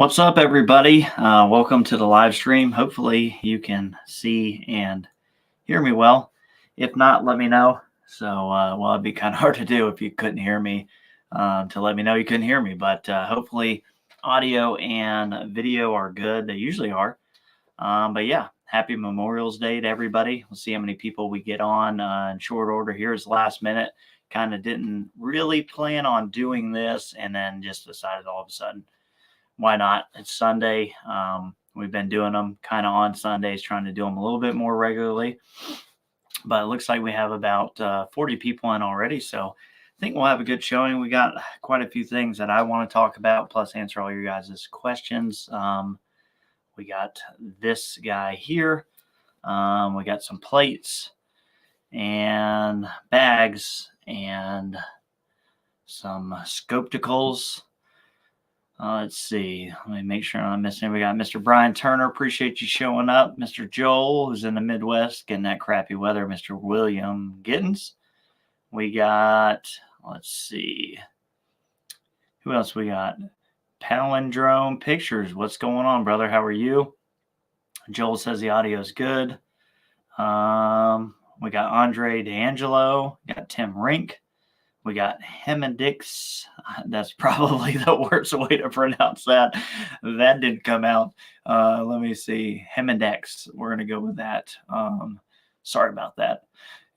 What's up, everybody? Welcome to the live stream. Hopefully you can see and hear me well. If not, let me know. So, well, it'd be kind of hard to do if you couldn't hear me, to let me know you couldn't hear me. But hopefully audio and video are good. They usually are. But yeah, happy Memorial's Day to everybody. We'll see how many people we get on in short order. Here's last minute. Kind of didn't really plan on doing this and then just decided all of a sudden, why not? It's Sunday. We've been doing them kind of on Sundays, trying to do them a little bit more regularly. But it looks like we have about 40 people in already. So I think we'll have a good showing. We got quite a few things that I want to talk about, plus answer all your guys' questions. We got this guy here. We got some plates and bags and some scopticals. Let's see. Let me make sure I'm not missing. We got Mr. Brian Turner. Appreciate you showing up. Mr. Joel, who's in the Midwest, getting that crappy weather. Mr. William Gittens. We got, let's see. Who else we got? Palindrome Pictures. What's going on, brother? How are you? Joel says the audio is good. We got Andre D'Angelo. We got Tim Rink. We got Hemendix. That's probably the worst way to pronounce that. That didn't come out. Let me see. Hemendex. We're going to go with that. Sorry about that.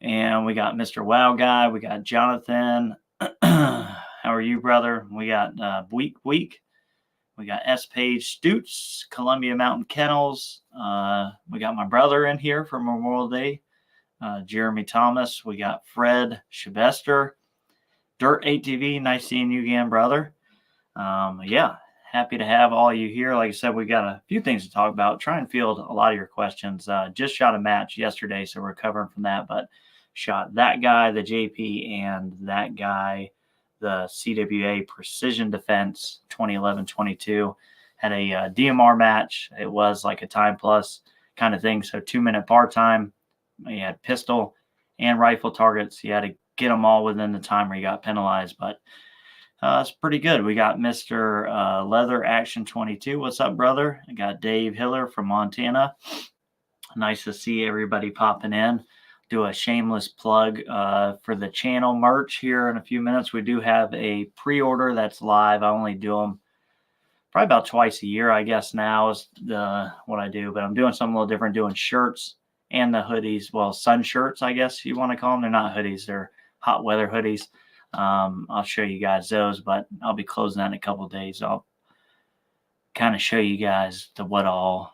And we got Mr. Wow Guy. We got Jonathan. How are you, brother? We got Week. We got S. Page Stutes, Columbia Mountain Kennels. We got my brother in here for Memorial Day, Jeremy Thomas. We got Fred Shabester. Dirt ATV, nice seeing you again, brother. Yeah, happy to have all you here. Like I said, we got a few things to talk about. Try and field a lot of your questions. Just shot a match yesterday, so we're recovering from that. But shot that guy, the JP, and that guy, the CWA Precision Defense 2011-22. Had a DMR match. It was like a time plus kind of thing. So 2-minute bar time. He had pistol and rifle targets. He had to get them all within the time where he got penalized, but it's pretty good. We got Mr. Leather Action 22. What's up, brother? I got Dave Hiller from Montana. Nice to see everybody popping in. Do a shameless plug for the channel merch here in a few minutes. We do have a pre-order that's live. I only do them probably about twice a year, I guess now is what I do, but I'm doing something a little different, doing shirts and the hoodies. Well, sun shirts, I guess you want to call them. They're not hoodies. They're hot weather hoodies. I'll show you guys those, but I'll be closing that in a couple of days. I'll kind of show you guys the what all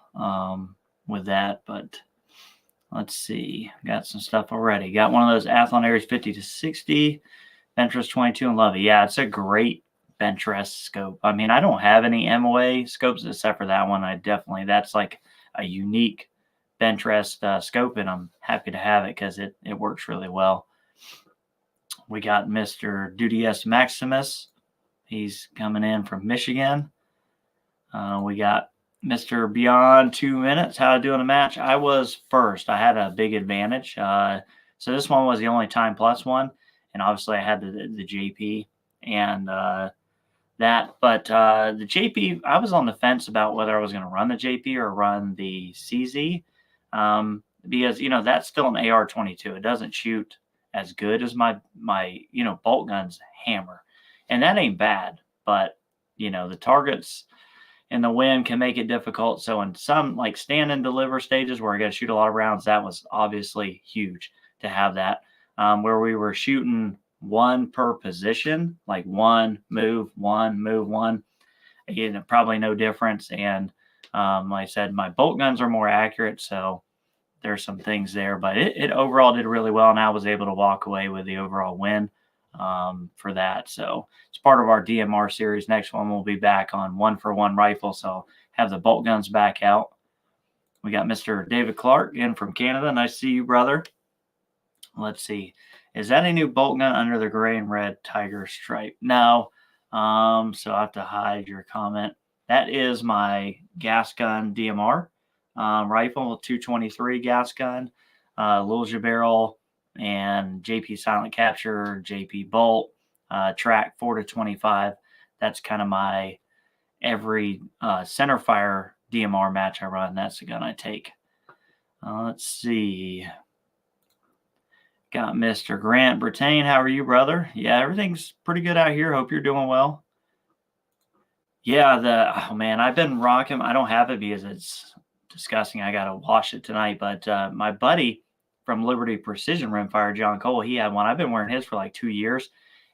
with that, but let's see. Got some stuff already. Got one of those Athlon Aries 50 to 60, Ventress 22, and love it. Yeah, it's a great bench rest scope. I mean, I don't have any MOA scopes except for that one. That's like a unique bench rest scope, and I'm happy to have it because it works really well. We got Mr. Duty S. Maximus. He's coming in from Michigan. We got Mr. Beyond 2 minutes. How I do in a match? I was first. I had a big advantage. So this one was the only time plus one. And obviously I had the JP and that. But the JP, I was on the fence about whether I was going to run the JP or run the CZ. Because, that's still an AR-22. It doesn't shoot as good as my bolt gun's hammer. And that ain't bad, but the targets in the wind can make it difficult. So in some like stand and deliver stages where I got to shoot a lot of rounds, that was obviously huge to have that. Where we were shooting one per position, like one, move, one. Again, probably no difference. And like I said, my bolt guns are more accurate, so there's some things there, but it overall did really well, and I was able to walk away with the overall win for that. So it's part of our DMR series. Next one we'll be back on 1-for-1 rifle, so have the bolt guns back out. We got Mr. David Clark in from Canada. Nice to see you, brother. Let's see. Is that a new bolt gun under the gray and red tiger stripe? No. So I have to hide your comment. That is my gas gun DMR. Rifle, 223 gas gun, Lil barrel, and JP silent capture, JP bolt, Tract 4 to 25. That's kind of my every center fire DMR match I run. That's the gun I take. Let's see. Got Mr. Grant Brittain. How are you, brother? Yeah, everything's pretty good out here. Hope you're doing well. Yeah, oh man, I've been rocking. I don't have it because it's disgusting. I got to wash it tonight. But my buddy from Liberty Precision Rimfire, John Cole, he had one. I've been wearing his for like 2 years.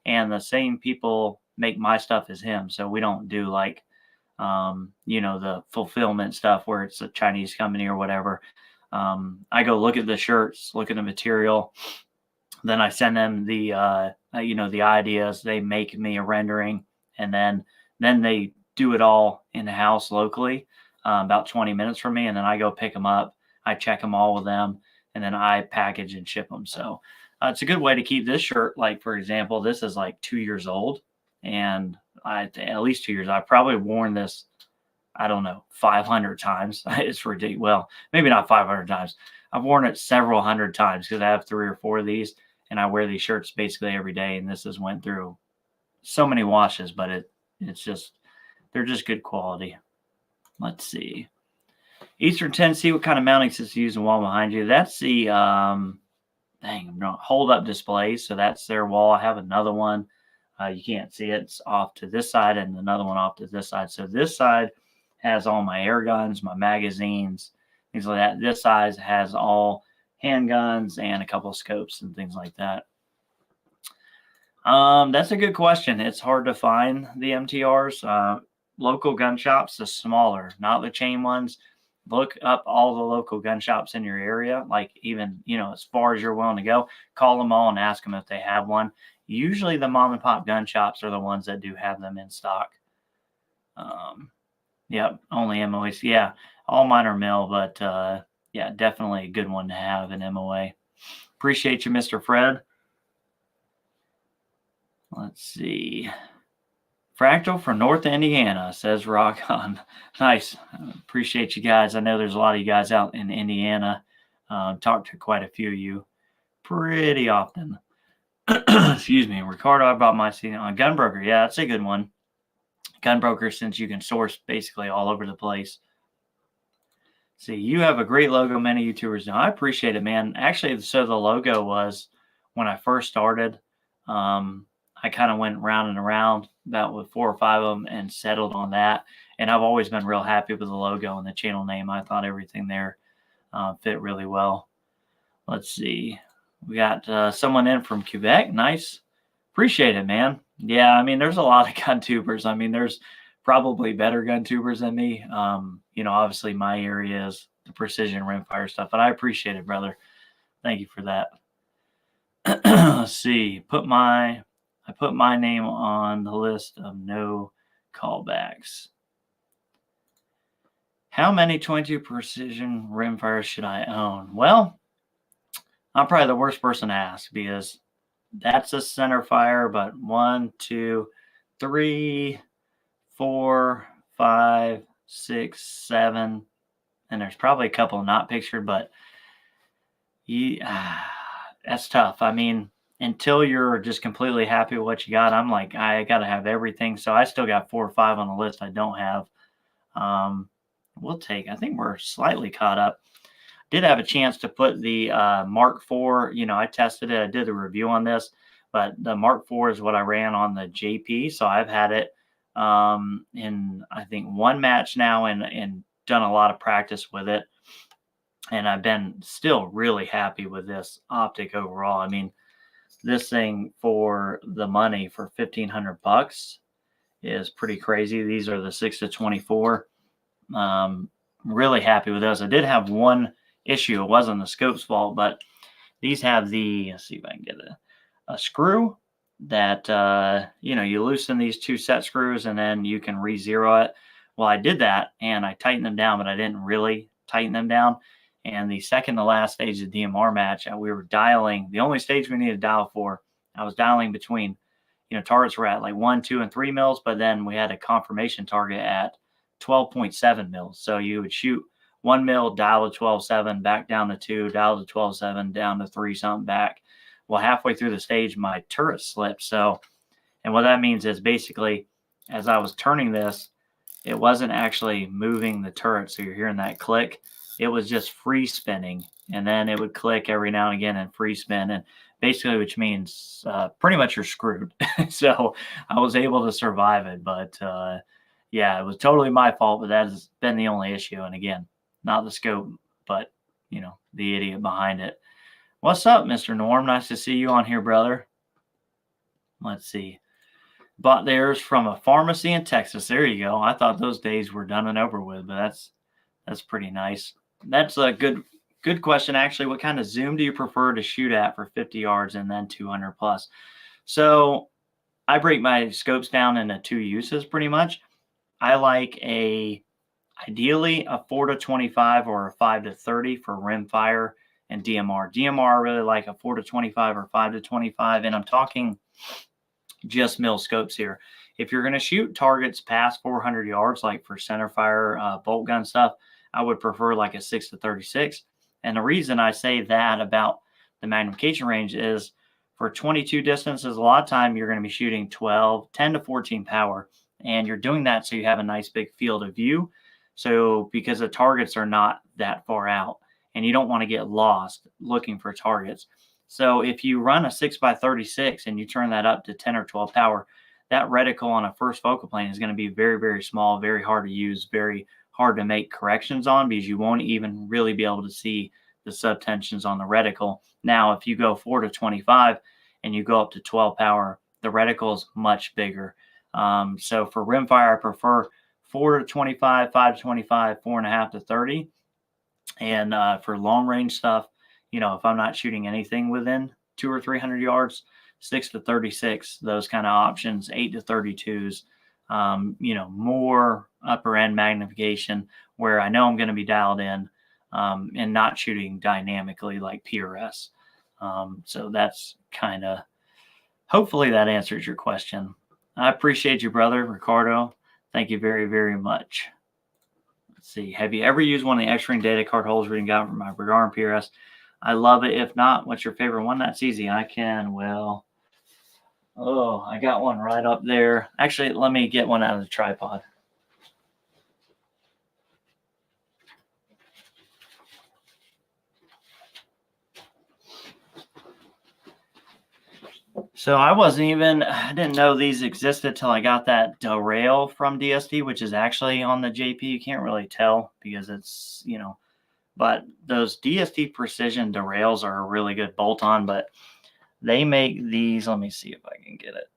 And the same people make my stuff as him. So we don't do like, the fulfillment stuff where it's a Chinese company or whatever. I go look at the shirts, look at the material. Then I send them the ideas. They make me a rendering, and then they do it all in the house locally, about 20 minutes from me. And then I go pick them up. I check them all with them, and then I package and ship them. So it's a good way to keep this shirt. Like, for example, this is like 2 years old, and at least 2 years. I've probably worn this, I don't know, 500 times. It's ridiculous. Well, maybe not 500 times. I've worn it several hundred times because I have 3 or 4 of these, and I wear these shirts basically every day. And this has went through so many washes, but it's just, they're just good quality. Let's see. Eastern Tennessee, what kind of mounting system you use the wall behind you? That's the hold up displays. So that's their wall. I have another one. You can't see it. It's off to this side and another one off to this side. So this side has all my air guns, my magazines, things like that. This side has all handguns and a couple of scopes and things like that. That's a good question. It's hard to find the MTRs. Local gun shops, the smaller, not the chain ones. Look up all the local gun shops in your area, like even, as far as you're willing to go. Call them all and ask them if they have one. Usually the mom and pop gun shops are the ones that do have them in stock. Yep, only MOAs. Yeah, all mine are mill, but yeah, definitely a good one to have, an MOA. Appreciate you, Mr. Fred. Let's see. Fractal from North Indiana, says Rock on. Nice. Appreciate you guys. I know there's a lot of you guys out in Indiana. Talked to quite a few of you pretty often. Excuse me. Ricardo, I bought my CD on Gunbroker. Yeah, that's a good one. Gunbroker, since you can source basically all over the place. See, you have a great logo. Many YouTubers know. I appreciate it, man. Actually, so the logo was when I first started. I kind of went round and around about with 4 or 5 of them and settled on that. And I've always been real happy with the logo and the channel name. I thought everything there fit really well. Let's see. We got someone in from Quebec. Nice. Appreciate it, man. Yeah, I mean, there's a lot of gun tubers. I mean, there's probably better gun tubers than me. Obviously my area is the precision rimfire stuff, but I appreciate it, brother. Thank you for that. Let's see. I put my name on the list of no callbacks. How many 22 precision rimfires should I own? Well, I'm probably the worst person to ask because that's a center fire, but 1, 2, 3, 4, 5, 6, 7, and there's probably a couple not pictured, but that's tough. I mean, until you're just completely happy with what you got, I'm like, I got to have everything. So I still got 4 or 5 on the list I don't have. I think we're slightly caught up. Did have a chance to put the Mark IV, I tested it. I did a review on this, but the Mark IV is what I ran on the JP. So I've had it in, I think, 1 match now and done a lot of practice with it. And I've been still really happy with this optic overall. I mean, this thing for the money for $1,500 is pretty crazy. These are the 6-24. Really happy with those. I did have one issue. It wasn't the scope's fault, but these have let's see if I can get a screw that, you loosen these 2 set screws and then you can re-zero it. Well, I did that and I tightened them down, but I didn't really tighten them down. And the second to last stage of the DMR match, we were dialing, the only stage we needed to dial for, I was dialing between, targets were at like 1, 2, and 3 mils, but then we had a confirmation target at 12.7 mils. So you would shoot 1 mil, dial to 12.7, back down to 2, dial to 12.7, down to 3 something back. Well, halfway through the stage, my turret slipped. So, and what that means is basically, as I was turning this, it wasn't actually moving the turret. So you're hearing that click. It was just free spinning, and then it would click every now and again and free spin. And basically, which means pretty much you're screwed. So I was able to survive it, but yeah, it was totally my fault. But that has been the only issue. And again, not the scope, but the idiot behind it. What's up, Mr. Norm? Nice to see you on here, brother. Let's see. Bought theirs from a pharmacy in Texas. There you go. I thought those days were done and over with, but that's pretty nice. That's a good question, actually. What kind of zoom do you prefer to shoot at for 50 yards and then 200 plus? So I break my scopes down into 2 uses pretty much. I like ideally a 4-25 or a 5-30 for rimfire and DMR. DMR, I really like a 4-25 or 5-25, and I'm talking just mill scopes here. If you're going to shoot targets past 400 yards, like for centerfire, bolt gun stuff, I would prefer like a 6-36. And the reason I say that about the magnification range is for 22 distances, a lot of time you're going to be shooting 10 to 14 power. And you're doing that so you have a nice big field of view. So because the targets are not that far out and you don't want to get lost looking for targets. So if you run a 6x36 and you turn that up to 10 or 12 power, that reticle on a first focal plane is going to be very, very small, very hard to use, very hard to make corrections on because you won't even really be able to see the subtensions on the reticle. Now, if you go 4-25 and you go up to 12 power, the reticle is much bigger. So for rimfire, I prefer 4-25, 5-25, 4.5-30. And for long range stuff, if I'm not shooting anything within 200 or 300 yards, 6-36, those kind of options, 8-32s, more upper end magnification where I know I'm going to be dialed in and not shooting dynamically like PRS. So that's kind of, hopefully that answers your question. I appreciate you, brother, Ricardo. Thank you very, very much. Let's see. Have you ever used one of the X-Ring data card holders reading out from my Brigar and PRS? I love it. If not, what's your favorite one? That's easy. I got one right up there. Actually, let me get one out of the tripod. So I didn't know these existed till I got that derail from DST, which is actually on the JP. You can't really tell because it's, but those DST precision derails are a really good bolt-on, but they make these. Let me see if I can get it.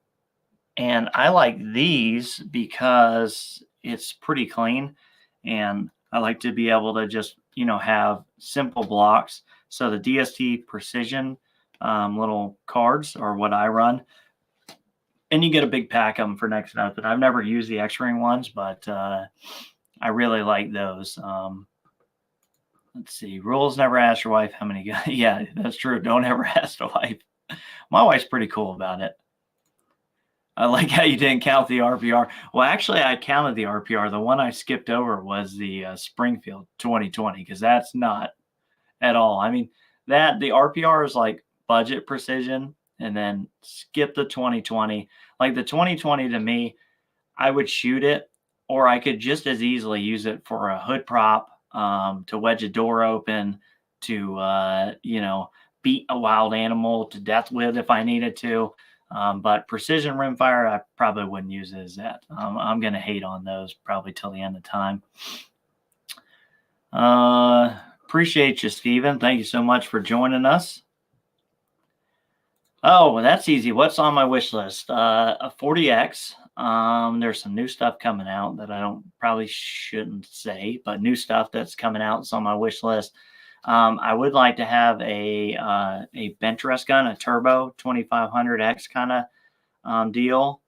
And I like these because it's pretty clean, and I like to be able to just, have simple blocks. So the DST precision little cards are what I run. And you get a big pack of them for next to nothing. I've never used the X-Ring ones, but I really like those. Let's see. Rules: never ask your wife how many guys. Yeah, that's true. Don't ever ask the wife. My wife's pretty cool about it. I like how you didn't count the RPR. Well, actually, I counted the RPR. The one I skipped over was the Springfield 2020 because that's not at all. I mean, the RPR is like budget precision, and then skip the 2020. Like the 2020 to me, I would shoot it, or I could just as easily use it for a hood prop, to wedge a door open, to beat a wild animal to death with if I needed to. But precision rimfire, I probably wouldn't use it as that. I'm going to hate on those probably till the end of time. Appreciate you, Steven. Thank you so much for joining us. Oh, that's easy. What's on my wish list? A 40X. There's some new stuff coming out that I probably shouldn't say, but new stuff that's coming out is on my wish list. I would like to have a bench rest gun, a turbo 2500X kind of deal.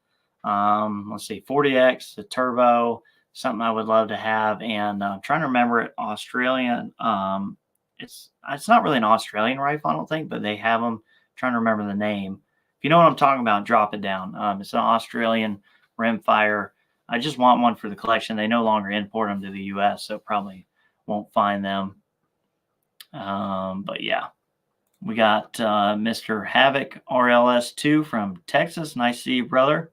Let's see, 40X, the turbo, something I would love to have. And I'm trying to remember it, Australian. It's not really an Australian rifle, I don't think, but they have them. I'm trying to remember the name. If you know what I'm talking about, drop it down. It's an Australian rimfire. I just want one for the collection. They no longer import them to the U.S., so probably won't find them. But yeah, we got Mr. Havoc RLS2 from Texas. Nice to see you, brother.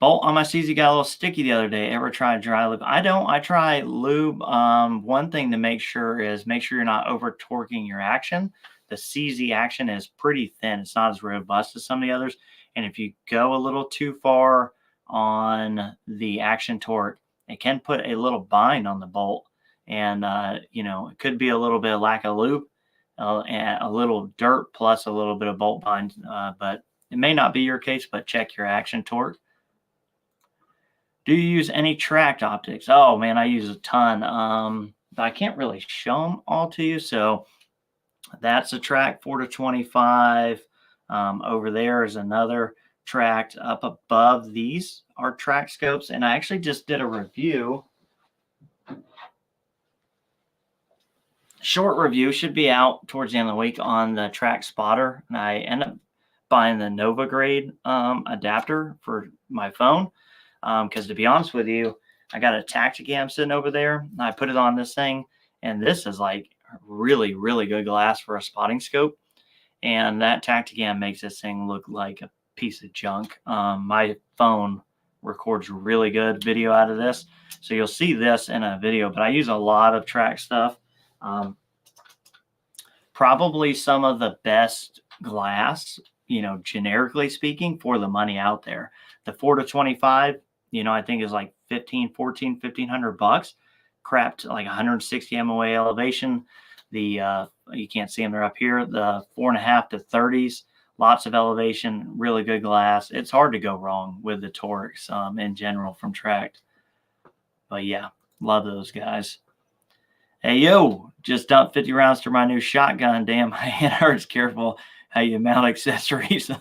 Bolt on my CZ got a little sticky the other day. Ever tried dry lube? I don't. I try lube. One thing to make sure you're not over torquing your action. The CZ action is pretty thin. It's not as robust as some of the others. And if you go a little too far on the action torque, it can put a little bind on the bolt. And, it could be a little bit of lack of lube, and a little dirt plus a little bit of bolt bind. But it may not be your case, but check your action torque. Do you use any Tract optics? Oh, man, I use a ton. But I can't really show them all to you. So that's a Tract 4 to 25. Over there is another Tract. Up above these are Tract scopes. And I actually just did a review. Short review should be out towards the end of the week on the Tract spotter. And I ended up buying the Nova grade adapter for my phone. Because to be honest with you, I got a Tacticam sitting over there. And I put it on this thing, and this is like really, really good glass for a spotting scope. And that Tacticam makes this thing look like a piece of junk. My phone records really good video out of this. So you'll see this in a video, but I use a lot of Tract stuff. Probably some of the best glass, generically speaking, for the money out there. The 4 to 25, I think is like $1,500 crapped like 160 MOA elevation. The you can't see them, they're up here. The 4.5 to 30s, lots of elevation, really good glass. It's hard to go wrong with the Torx in general from Tract. But yeah, love those guys. Hey, yo, just dumped 50 rounds to my new shotgun. Damn, my hand hurts. Careful how you mount accessories.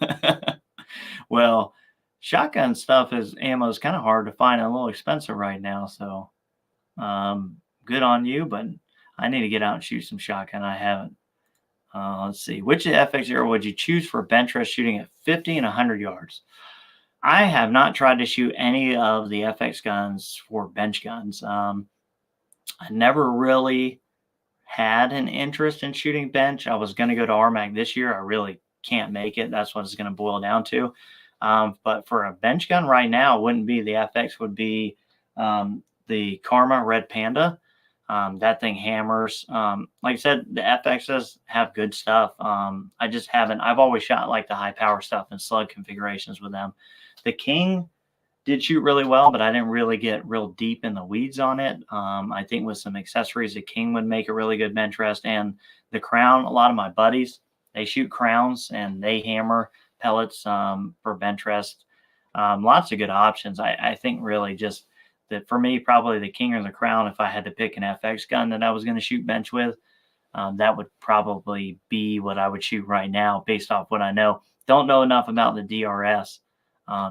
Well, shotgun stuff ammo is kind of hard to find and a little expensive right now. So good on you, but I need to get out and shoot some shotgun. I haven't. Let's see. Which FX0 would you choose for bench rest shooting at 50 and 100 yards? I have not tried to shoot any of the FX guns for bench guns. I never really had an interest in shooting bench. I was going to go to RMAC this year. I really can't make it. That's what it's going to boil down to. But for a bench gun right now, it wouldn't be the FX, would be the Karma Red Panda. That thing hammers. Like I said, the FXs have good stuff. I just haven't. I've always shot like the high power stuff and slug configurations with them. The King did shoot really well, but I didn't really get real deep in the weeds on it. I think with some accessories, the King would make a really good bench rest. And the Crown, a lot of my buddies, they shoot Crowns and they hammer pellets for bench rest. Lots of good options. I think really just that for me, probably the King or the Crown, if I had to pick an FX gun that I was going to shoot bench with, that would probably be what I would shoot right now based off what I know. Don't know enough about the DRS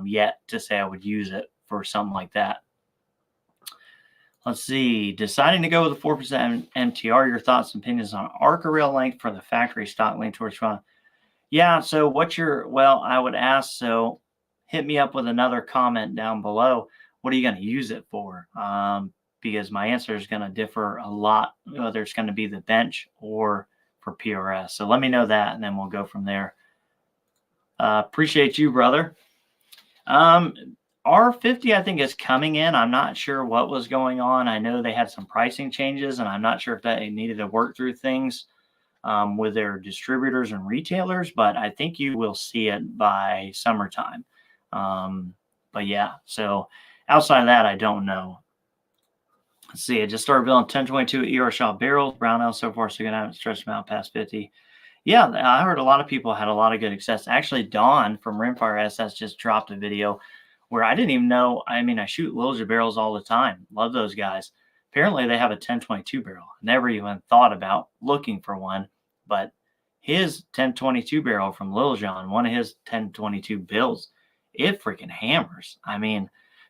yet to say I would use it for something like that. Let's see. Deciding to go with the 4% MTR, your thoughts and opinions on arc rail length for the factory stock length towards front. Yeah, so I would ask, so hit me up with another comment down below. What are you going to use it for? Because my answer is going to differ a lot, whether it's going to be the bench or for PRS. So let me know that, and then we'll go from there. Appreciate you, brother. R50, I think, is coming in. I'm not sure what was going on. I know they had some pricing changes, and I'm not sure if they needed to work through things with their distributors and retailers, but I think you will see it by summertime. But yeah, so outside of that, I don't know. Let's see. I just started building 1022 ER shot barrels, Brownell so far, so you're going to have to stretch them out past 50. Yeah, I heard a lot of people had a lot of good success. Actually, Dawn from Rimfire SS just dropped a video where I didn't even know. I mean, I shoot Lilja barrels all the time. Love those guys. Apparently, they have a 1022 barrel. Never even thought about looking for one, but his 1022 barrel from Lilja, one of his 1022 builds, it freaking hammers. I mean,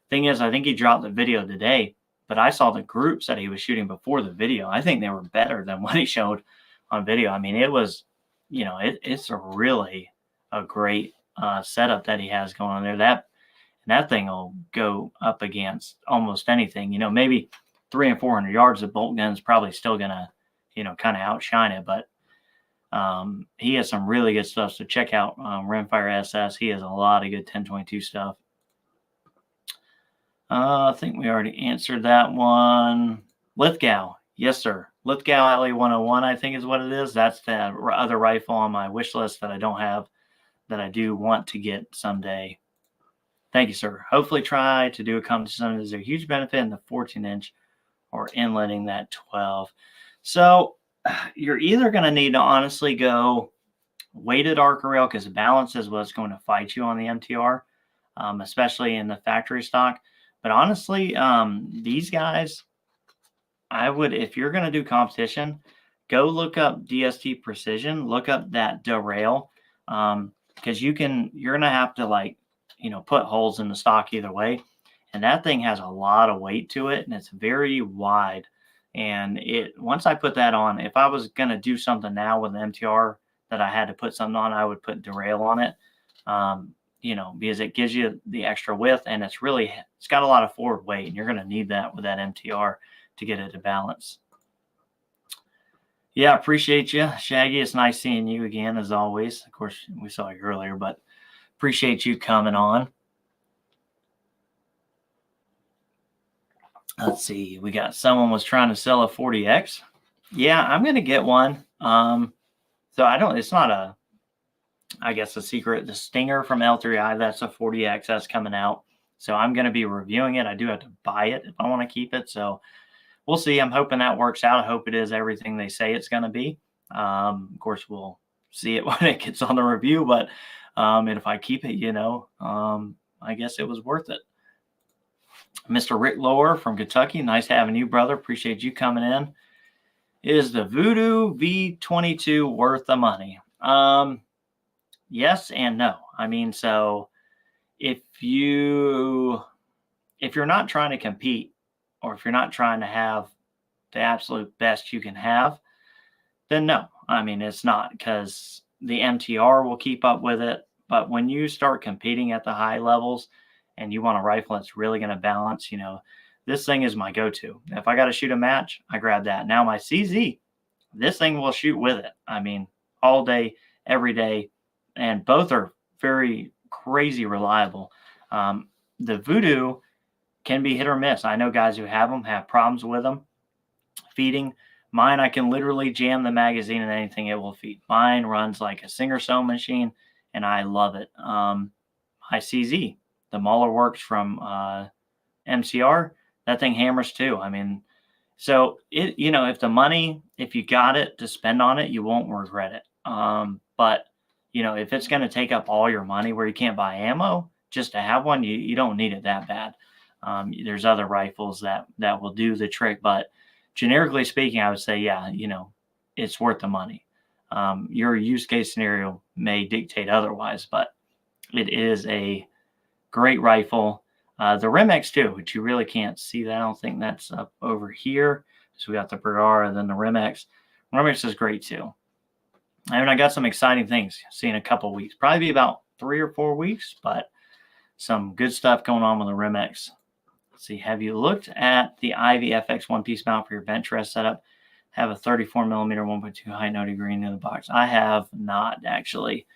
thing is, I think he dropped the video today, but I saw the groups that he was shooting before the video. I think they were better than what he showed on video. I mean, it was, it's a really a great setup that he has going on there. That thing will go up against almost anything. Maybe 300 and 400 yards of bolt gun's probably still gonna, kind of outshine it. But he has some really good stuff. So check out Rimfire SS. He has a lot of good 1022 stuff. I think we already answered that one. Lithgow. Yes, sir. Lithgow LE 101, I think is what it is. That's the other rifle on my wish list that I don't have, that I do want to get someday. Thank you, sir. Hopefully try to do a competition. There's a huge benefit in the 14-inch or inletting that 12. So you're either going to need to honestly go weighted arc rail, because balance is what's going to fight you on the MTR, especially in the factory stock. But honestly, these guys, I would, if you're going to do competition, go look up DST Precision, look up that derail, because you're going to have to, like, put holes in the stock either way. And that thing has a lot of weight to it, and it's very wide. And once I put that on, if I was going to do something now with an MTR that I had to put something on, I would put derail on it, because it gives you the extra width, and it's got a lot of forward weight, and you're going to need that with that MTR to get it to balance. Yeah, appreciate you, Shaggy. It's nice seeing you again, as always. Of course, we saw you earlier, but appreciate you coming on. Let's see. We got someone was trying to sell a 40X. Yeah, I'm going to get one. So it's not I guess a secret. The Stinger from L3I, that's a 40X that's coming out. So I'm going to be reviewing it. I do have to buy it if I want to keep it. So we'll see. I'm hoping that works out. I hope it is everything they say it's going to be. Of course, we'll see it when it gets on the review. But and if I keep it, I guess it was worth it. Mr. Rick Lower from Kentucky. Nice having you, brother. Appreciate you coming in. Is the Vudoo V22 worth the money? Yes and no. I mean, so if you're not trying to compete, or if you're not trying to have the absolute best you can have, then no. I mean, it's not, because the MTR will keep up with it. But when you start competing at the high levels and you want a rifle that's really going to balance, this thing is my go-to. If I got to shoot a match, I grab that. Now my CZ, this thing will shoot with it. I mean, all day, every day. And both are very crazy reliable. The Vudoo can be hit or miss. I know guys who have them have problems with them feeding. Mine, I can literally jam the magazine and anything it will feed. Mine runs like a Singer sewing machine, and I love it. My CZ, the Mauler Works from MCR, that thing hammers too. I mean, so if you got it to spend on it, you won't regret it. But if it's going to take up all your money where you can't buy ammo just to have one, you don't need it that bad. There's other rifles that will do the trick, but generically speaking, I would say, yeah, it's worth the money. Your use case scenario may dictate otherwise, but it is a great rifle. The Remx too, which you really can't see that. I don't think that's up over here. So we got the Bergara, then the Remx. Remx is great too. And I got some exciting things see in a couple of weeks, probably be about 3 or 4 weeks, but some good stuff going on with the Remx. Let's see. Have you looked at the Ivy FX one-piece mount for your bench rest setup? Have a 34 millimeter 1.2 high noted green in the box. I have not, actually.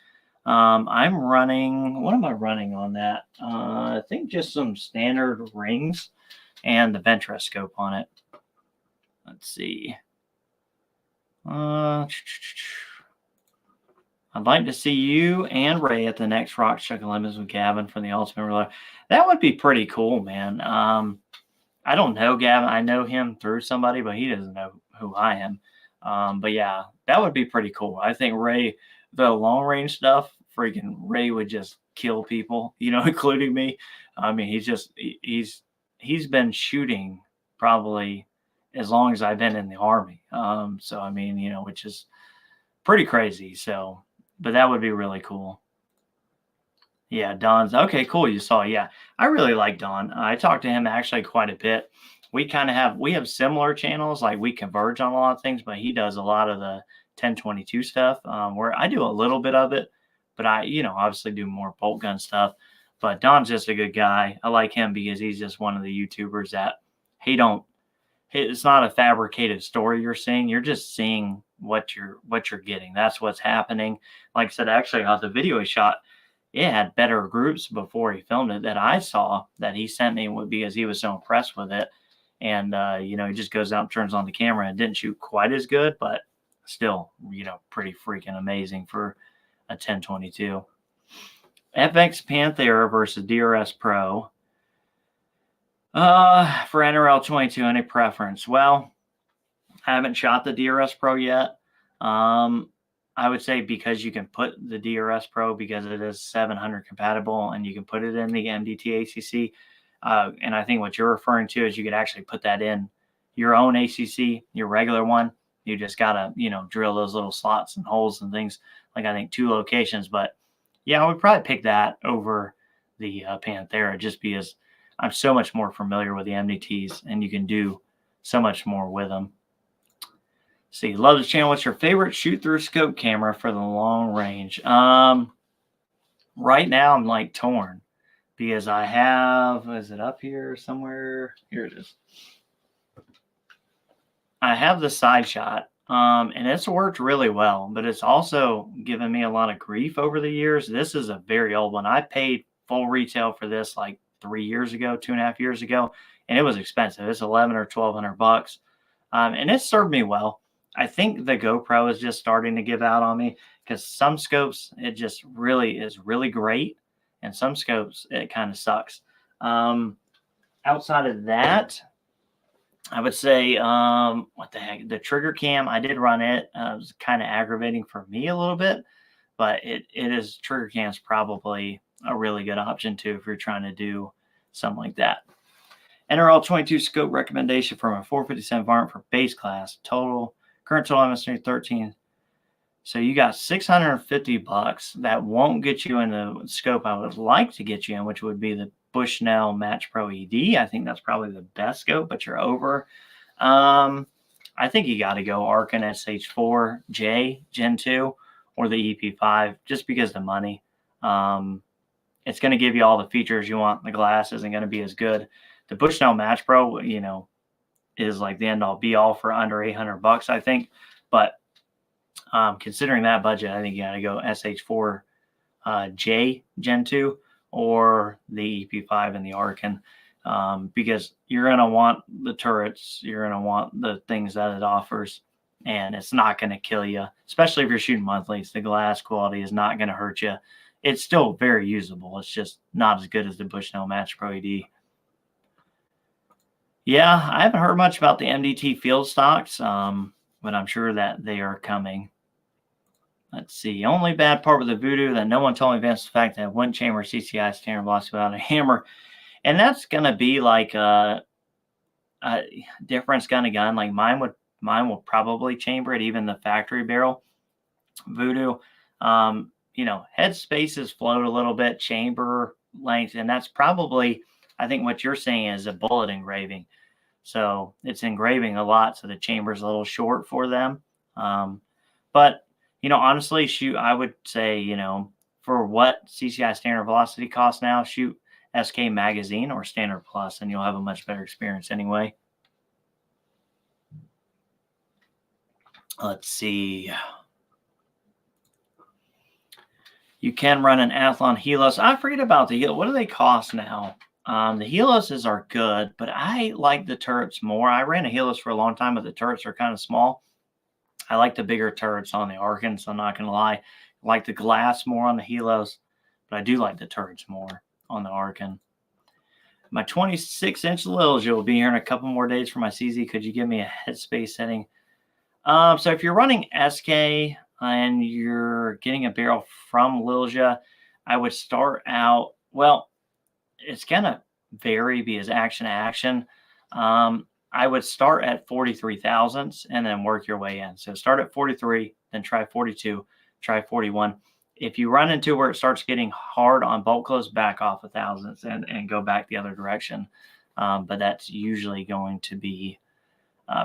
I'm running, what am I running on that? I think just some standard rings and the bench rest scope on it. Let's see. I'd like to see you and Ray at the next Rock Chuck Olympics with Gavin from the Ultimate Reload. That would be pretty cool, man. I don't know Gavin. I know him through somebody, but he doesn't know who I am. But yeah, that would be pretty cool. I think Ray, the long range stuff, freaking Ray would just kill people, including me. I mean, he's been shooting probably as long as I've been in the Army. So I mean, which is pretty crazy. So, but that would be really cool. Yeah, Don's okay. Cool. You saw. Yeah, I really like Don. I talked to him actually quite a bit. We have similar channels. Like we converge on a lot of things, but he does a lot of the 1022 stuff, where I do a little bit of it, but I, obviously do more bolt gun stuff. But Don's just a good guy. I like him because he's just one of the YouTubers that it's not a fabricated story you're seeing. You're just seeing what you're getting. That's what's happening. Like I said, actually, the video he shot, it had better groups before he filmed it that I saw that he sent me because he was so impressed with it. And, he just goes out and turns on the camera and didn't shoot quite as good, but still, pretty freaking amazing for a 1022. FX Panthera versus DRS Pro. For NRL 22, any preference? Well, I haven't shot the DRS Pro yet. I would say because you can put the DRS Pro because it is 700 compatible and you can put it in the MDT ACC. And I think what you're referring to is you could actually put that in your own ACC, your regular one. You just got to, drill those little slots and holes and things, like I think 2 locations. But yeah, I would probably pick that over the Panthera just because I'm so much more familiar with the MDTs and you can do so much more with them. See, love this channel. What's your favorite shoot-through scope camera for the long range? Right now, I'm like torn because I have, is it up here somewhere? Here it is. I have the side shot, and it's worked really well, but it's also given me a lot of grief over the years. This is a very old one. I paid full retail for this like 3 years ago, 2.5 years ago, and it was expensive. It's $1,100 or $1,200, and it served me well. I think the GoPro is just starting to give out on me because some scopes, it just really is really great, and some scopes, it kind of sucks. Outside of that, I would say, what the heck, the trigger cam, I did run it. It was kind of aggravating for me a little bit, but trigger cam's probably a really good option too if you're trying to do something like that. NRL 22 scope recommendation from a 457 varmint for base class. Current total MS 13. So you got $650. That won't get you in the scope I would like to get you in, which would be the Bushnell Match Pro ED. I think that's probably the best scope, but you're over. I think you got to go Arkin SH4J Gen 2 or the EP5 just because of the money. It's going to give you all the features you want. The glass isn't going to be as good. The Bushnell Match Pro, is like the end all be all for under $800, I think. But considering that budget, I think you got to go SH4J Gen 2 or the EP5 and the Arkin, because you're going to want the turrets, you're going to want the things that it offers, and it's not going to kill you, especially if you're shooting monthlies. The glass quality is not going to hurt you. It's still very usable. It's just not as good as the Bushnell Match Pro ED. Yeah, I haven't heard much about the MDT field stocks, but I'm sure that they are coming. Let's see. Only bad part with the Vudoo that no one told me is the fact that one chamber CCI standard velocity without a hammer. And that's going to be like a difference gun to gun. Like mine will probably chamber it, even the factory barrel. Vudoo, head spaces float a little bit, chamber length, and that's probably, I think what you're saying is a bullet engraving. So it's engraving a lot, so the chamber's a little short for them. But, honestly, I would say, for what CCI standard velocity costs now, shoot SK Magazine or Standard Plus, and you'll have a much better experience anyway. Let's see. You can run an Athlon Helos. I forget about the Helos. What do they cost now? The Heloses are good, but I like the turrets more. I ran a Helos for a long time, but the turrets are kind of small. I like the bigger turrets on the Arkin, so I'm not going to lie. I like the glass more on the Helos, but I do like the turrets more on the Arkin. My 26-inch Lilja will be here in a couple more days for my CZ. Could you give me a headspace setting? So if you're running SK and you're getting a barrel from Lilja, I would start out, well, it's going to vary because action to action. I would start at 43 thousandths and then work your way in. So start at 43, then try 42, try 41. If you run into where it starts getting hard on bolt close, back off a thousandths and go back the other direction. But that's usually going to be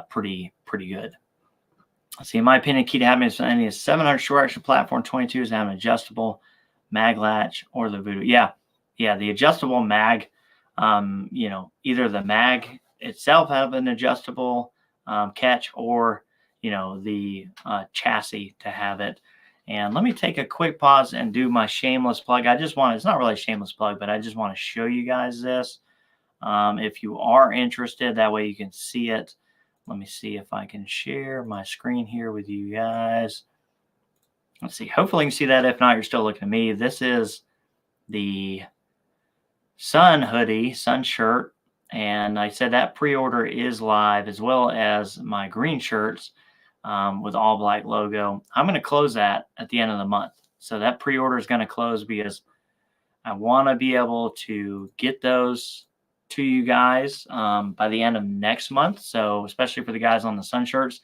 pretty good. Let's see, in my opinion, key to having any 700 short action platform 22 is to have an adjustable mag latch or the Vudoo. Yeah, the adjustable mag, either the mag itself have an adjustable catch or, the chassis to have it. And let me take a quick pause and do my shameless plug. It's not really a shameless plug, but I just want to show you guys this. If you are interested, that way you can see it. Let me see if I can share my screen here with you guys. Let's see. Hopefully you can see that. If not, you're still looking at me. This is the Sun hoodie, Sun shirt. And I said that pre-order is live, as well as my green shirts with all black logo. I'm going to close that at the end of the month. So that pre-order is going to close because I want to be able to get those to you guys by the end of next month. So especially for the guys on the Sun shirts.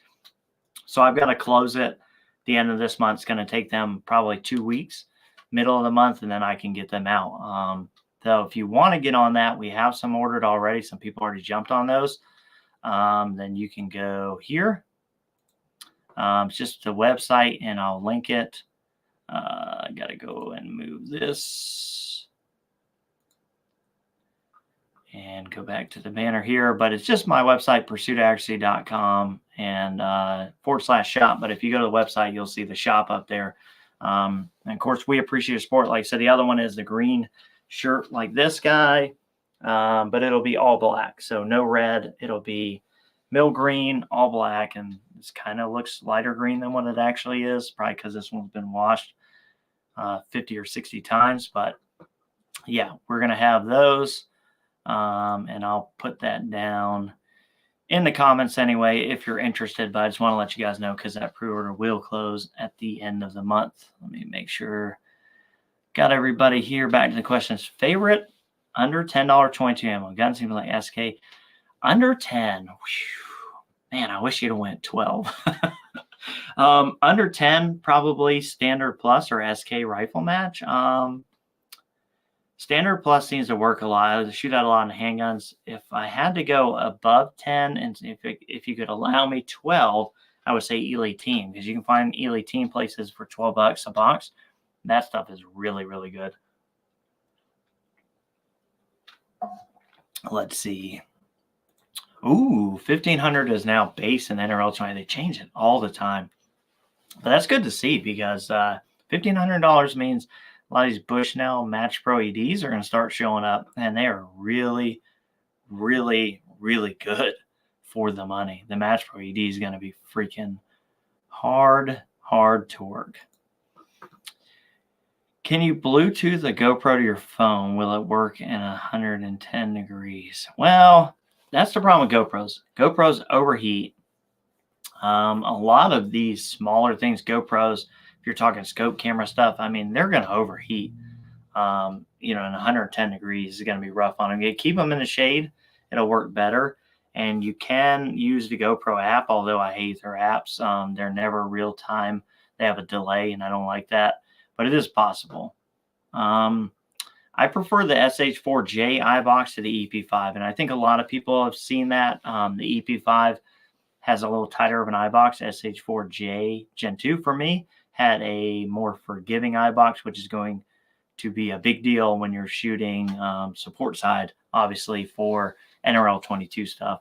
So I've got to close it. The end of this month. It's going to take them probably 2 weeks, middle of the month, and then I can get them out. So if you want to get on that, we have some ordered already. Some people already jumped on those. Then you can go here. It's just the website, and I'll link it. I got to go and move this and go back to the banner here. But it's just my website, pursuitaccuracy.com and /shop. But if you go to the website, you'll see the shop up there. And of course, we appreciate your support. Like I said, the other one is the green shirt like this guy, but it'll be all black. So no red. It'll be mill green, all black, and this kind of looks lighter green than what it actually is, probably because this one's been washed 50 or 60 times. But yeah, we're going to have those, and I'll put that down in the comments anyway if you're interested. But I just want to let you guys know because that pre-order will close at the end of the month. Let me make sure. Got everybody here. Back to the questions. Favorite under $10 22 ammo. Gun seems like SK. Under 10. Whew. Man, I wish you'd have went 12. Under 10, probably Standard Plus or SK rifle match. Standard Plus seems to work a lot. I shoot out a lot in handguns. If I had to go above 10, and if you could allow me 12, I would say Elite Team, because you can find Elite Team places for $12 a box. That stuff is really, really good. Let's see. Ooh, 1500 is now base in NRL 20. They change it all the time. But that's good to see because $1,500 means a lot of these Bushnell Match Pro EDs are going to start showing up, and they are really, really, really good for the money. The Match Pro ED is going to be freaking hard to work. Can you Bluetooth a GoPro to your phone? Will it work in 110 degrees? Well, that's the problem with GoPros. GoPros overheat. A lot of these smaller things, GoPros, if you're talking scope camera stuff, I mean, they're going to overheat. In 110 degrees is going to be rough on them. You keep them in the shade, it'll work better. And you can use the GoPro app, although I hate their apps. They're never real time. They have a delay, and I don't like that. But it is possible. I prefer the SH4J iBox to the EP5, and I think a lot of people have seen that. The EP5 has a little tighter of an iBox. SH4J Gen 2 for me had a more forgiving iBox, which is going to be a big deal when you're shooting support side, obviously, for NRL 22 stuff.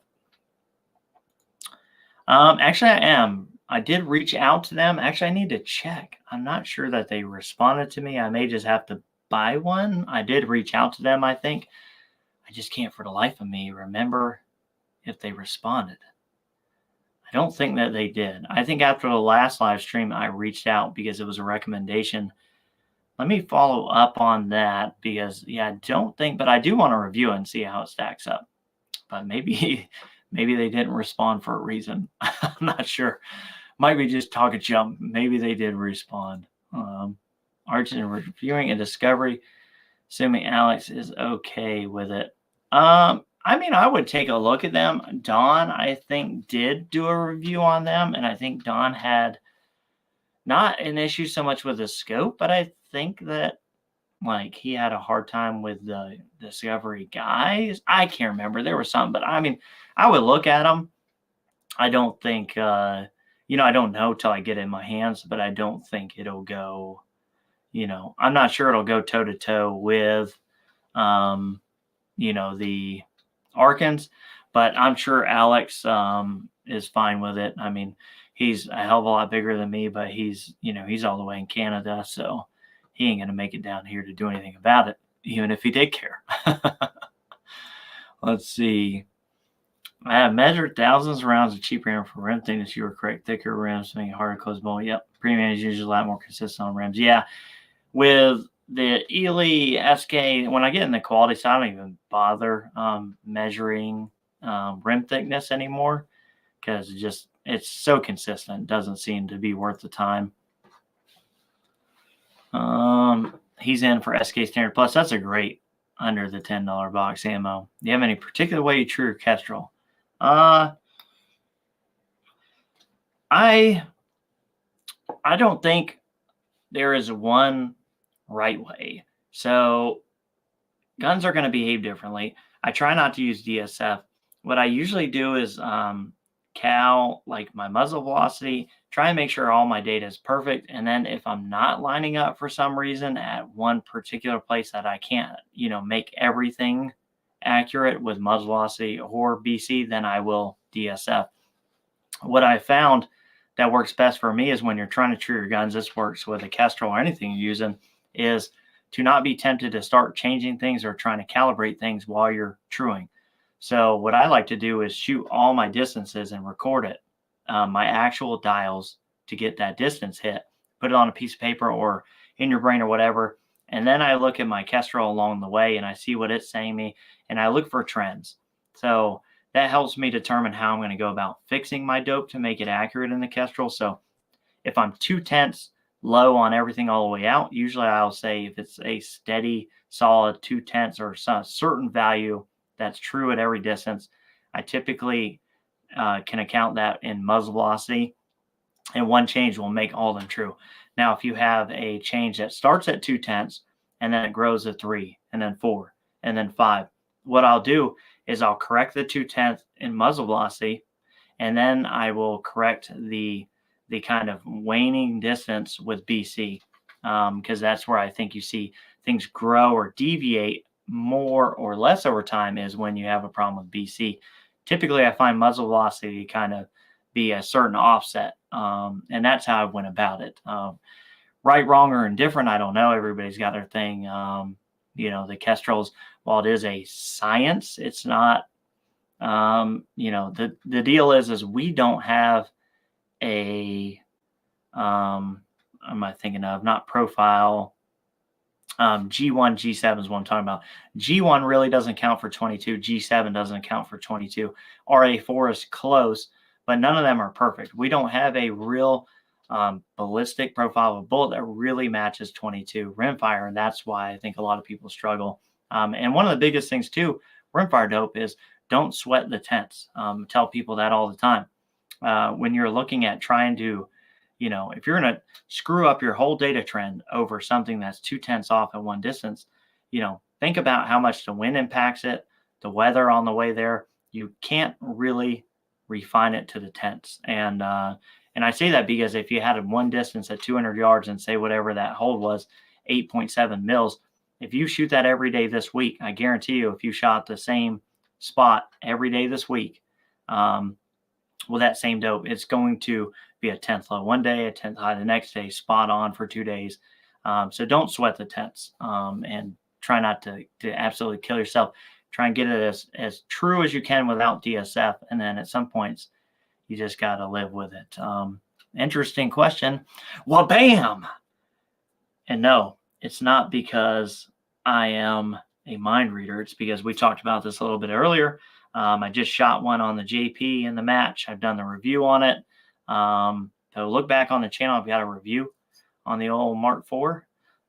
Actually, I am. I did reach out to them. Actually, I need to check. I'm not sure that they responded to me. I may just have to buy one. I did reach out to them, I think. I just can't for the life of me remember if they responded. I don't think that they did. I think after the last live stream, I reached out because it was a recommendation. Let me follow up on that because, yeah, I don't think, but I do want to review it and see how it stacks up. But maybe they didn't respond for a reason. I'm not sure. Might be just talk a jump. Maybe they did respond. Argent reviewing a discovery, assuming Alex is okay with it. I mean, I would take a look at them. Don, I think, did do a review on them, and I think Don had not an issue so much with the scope, but I think that he had a hard time with the Discovery guys. I can't remember. There was something, but I mean, I would look at them. I don't think, I don't know till I get it in my hands, but I don't think it'll go, I'm not sure it'll go toe to toe with, the Arkans, but I'm sure Alex is fine with it. I mean, he's a hell of a lot bigger than me, but he's all the way in Canada, so he ain't gonna make it down here to do anything about it, even if he did care. Let's see. I have measured thousands of rounds of cheap rim for rim thickness. You were correct. Thicker rims make it harder to close bowl. Yep. Premium is usually a lot more consistent on rims. Yeah. With the Ely SK, when I get in the quality side, I don't even bother measuring rim thickness anymore because it's so consistent. It doesn't seem to be worth the time. He's in for SK Standard Plus. That's a great under the $10 box ammo. Do you have any particular way you true your Kestrel? I don't think there is one right way. So guns are going to behave differently. I try not to use DSF. What I usually do is cal like my muzzle velocity, try and make sure all my data is perfect. And then if I'm not lining up for some reason at one particular place that I can't, make everything accurate with muzzle velocity or BC, then I will DSF. What I found that works best for me is when you're trying to true your guns, this works with a Kestrel or anything you're using, is to not be tempted to start changing things or trying to calibrate things while you're truing. So what I like to do is shoot all my distances and record it, my actual dials to get that distance hit, put it on a piece of paper or in your brain or whatever. And then I look at my Kestrel along the way and I see what it's saying me and I look for trends. So that helps me determine how I'm going to go about fixing my dope to make it accurate in the Kestrel. So if I'm 2/10 low on everything all the way out, usually I'll say if it's a steady, solid 2/10 or some certain value that's true at every distance, I typically can account that in muzzle velocity, and one change will make all of them true. Now, if you have a change that starts at 2/10 and then it grows to 3 and then 4 and then 5, what I'll do is I'll correct the 2/10 in muzzle velocity, and then I will correct the kind of waning distance with BC, because that's where I think you see things grow or deviate more or less over time is when you have a problem with BC. Typically, I find muzzle velocity to kind of be a certain offset, and that's how I went about it. Right, wrong, or indifferent, I don't know. Everybody's got their thing. The Kestrels, while it is a science, it's not. The deal is we don't have a am I thinking of not profile G1 G7 is what I'm talking about. G1 really doesn't count for 22. G7 doesn't count for 22. RA4 is close, but none of them are perfect. We don't have a real ballistic profile of a bullet that really matches 22 rimfire, and that's why I think a lot of people struggle. And one of the biggest things too, rimfire dope, is don't sweat the tents. Tell people that all the time. When you're looking at trying to, if you're going to screw up your whole data trend over something that's 2/10 off at one distance, think about how much the wind impacts it, the weather on the way there. You can't really refine it to the tenths. And I say that because if you had one distance at 200 yards and say whatever that hold was, 8.7 mils, if you shoot that every day this week, I guarantee you, if you shot the same spot every day this week, with that same dope, it's going to be a 10th low one day, a 10th high the next day, spot on for 2 days. So don't sweat the tenths, and try not to absolutely kill yourself. Try and get it as true as you can without DSF. And then at some points, you just got to live with it. Interesting question. Well, bam. And no, it's not because I am a mind reader. It's because we talked about this a little bit earlier. I just shot one on the JP in the match. I've done the review on it. So look back on the channel. I've got a review on the old Mark IV.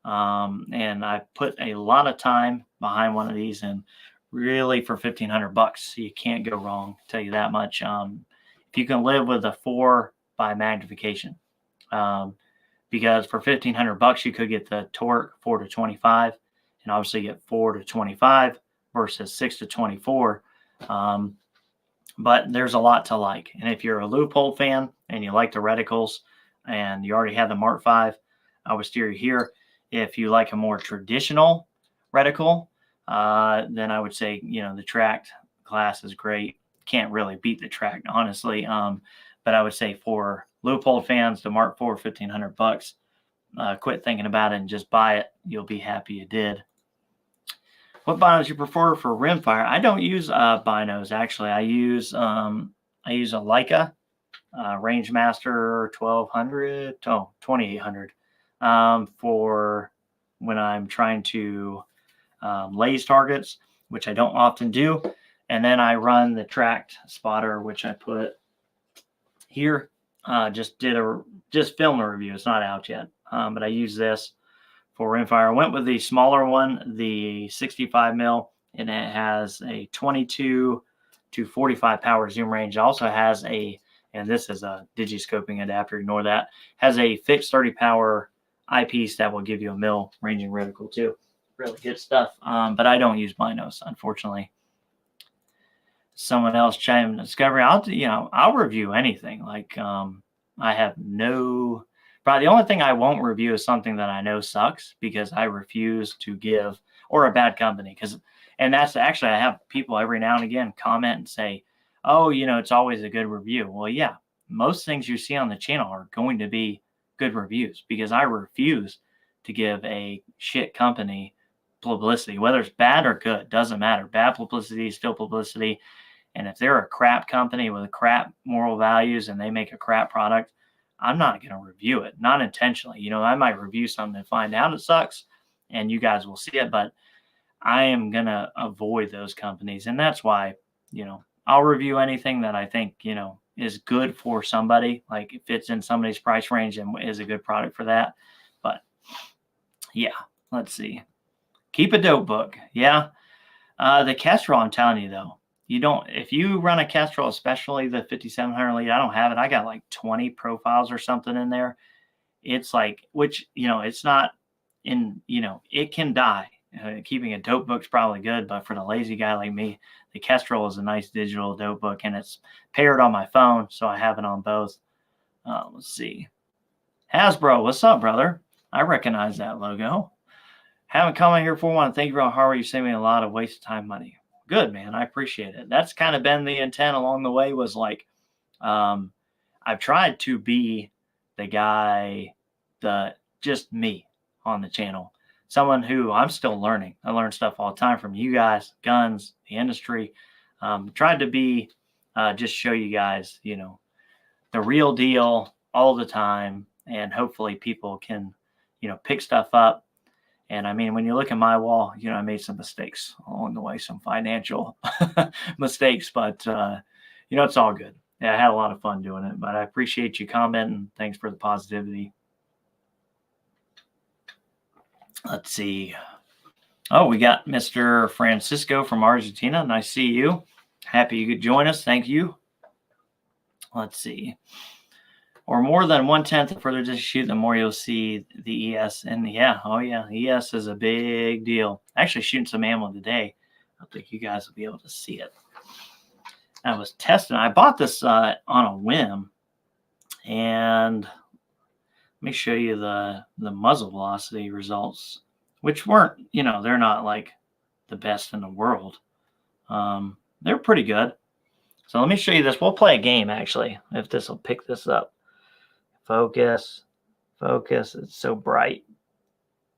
And I put a lot of time behind one of these, and really for $1,500, you can't go wrong. I'll tell you that much. If you can live with a 4 by magnification, because for $1,500, you could get the torque 4 to 25, and obviously get 4 to 25 versus 6 to 24. But there's a lot to like. And if you're a Loopold fan and you like the reticles and you already have the Mark V, I would steer you here. If you like a more traditional reticle, then I would say, the Tract class is great. Can't really beat the Tract, honestly. But I would say for Loopold fans, the Mark IV, $1,500. Quit thinking about it and just buy it. You'll be happy you did. What binos you prefer for Rimfire? I don't use binos actually. I use a Leica Rangemaster 2800 for when I'm trying to laze targets, which I don't often do. And then I run the Tract spotter, which I put here. Just filmed a review. It's not out yet, but I use this for Rimfire. I went with the smaller one, the 65 mil, and it has a 22 to 45 power zoom range. It also has and this is a digiscoping adapter, ignore that, has a fixed 30 power eyepiece that will give you a mil ranging reticle too. Really good stuff. But I don't use binos, unfortunately. Someone else chimed in Discovery. I'll review anything. Like I have no. Probably the only thing I won't review is something that I know sucks, because I refuse to give, or a bad company. And that's actually, I have people every now and again comment and say, oh, it's always a good review. Well, yeah, most things you see on the channel are going to be good reviews, because I refuse to give a shit company publicity, whether it's bad or good, doesn't matter. Bad publicity is still publicity. And if they're a crap company with crap moral values and they make a crap product, I'm not going to review it, not intentionally. I might review something and find out it sucks, and you guys will see it, but I am going to avoid those companies. And that's why, I'll review anything that I think, is good for somebody, like it fits in somebody's price range and is a good product for that. But yeah, let's see. Keep a dope book. Yeah. The Kestrel, I'm telling you though, if you run a Kestrel, especially the 5700 lead, I don't have it. I got like 20 profiles or something in there. It's like, which, it's not in, it can die. Keeping a dope book's probably good, but for the lazy guy like me, the Kestrel is a nice digital dope book, and it's paired on my phone, so I have it on both. Let's see. Hasbro, what's up, brother? I recognize that logo. Haven't come in here for one. Thank you for how hard you saved me a lot of wasted time, money. Good, man. I appreciate it. That's kind of been the intent along the way, was like, I've tried to be the guy, just me on the channel. Someone who I'm still learning. I learn stuff all the time from you guys, guns, the industry. Tried to be, just show you guys, the real deal all the time. And hopefully people can, pick stuff up. And I mean, when you look at my wall, I made some mistakes along the way, some financial mistakes, but, it's all good. Yeah, I had a lot of fun doing it, but I appreciate you commenting. Thanks for the positivity. Let's see. Oh, we got Mr. Francisco from Argentina. Nice to see you. Happy you could join us. Thank you. Let's see. Or more than 1/10 the further distance you shoot, the more you'll see the ES. And yeah, oh yeah, ES is a big deal. Actually shooting some ammo today. I don't think you guys will be able to see it. I was testing. I bought this on a whim. And let me show you the muzzle velocity results, which weren't, they're not like the best in the world. They're pretty good. So let me show you this. We'll play a game, actually, if this will pick this up. Focus. It's so bright.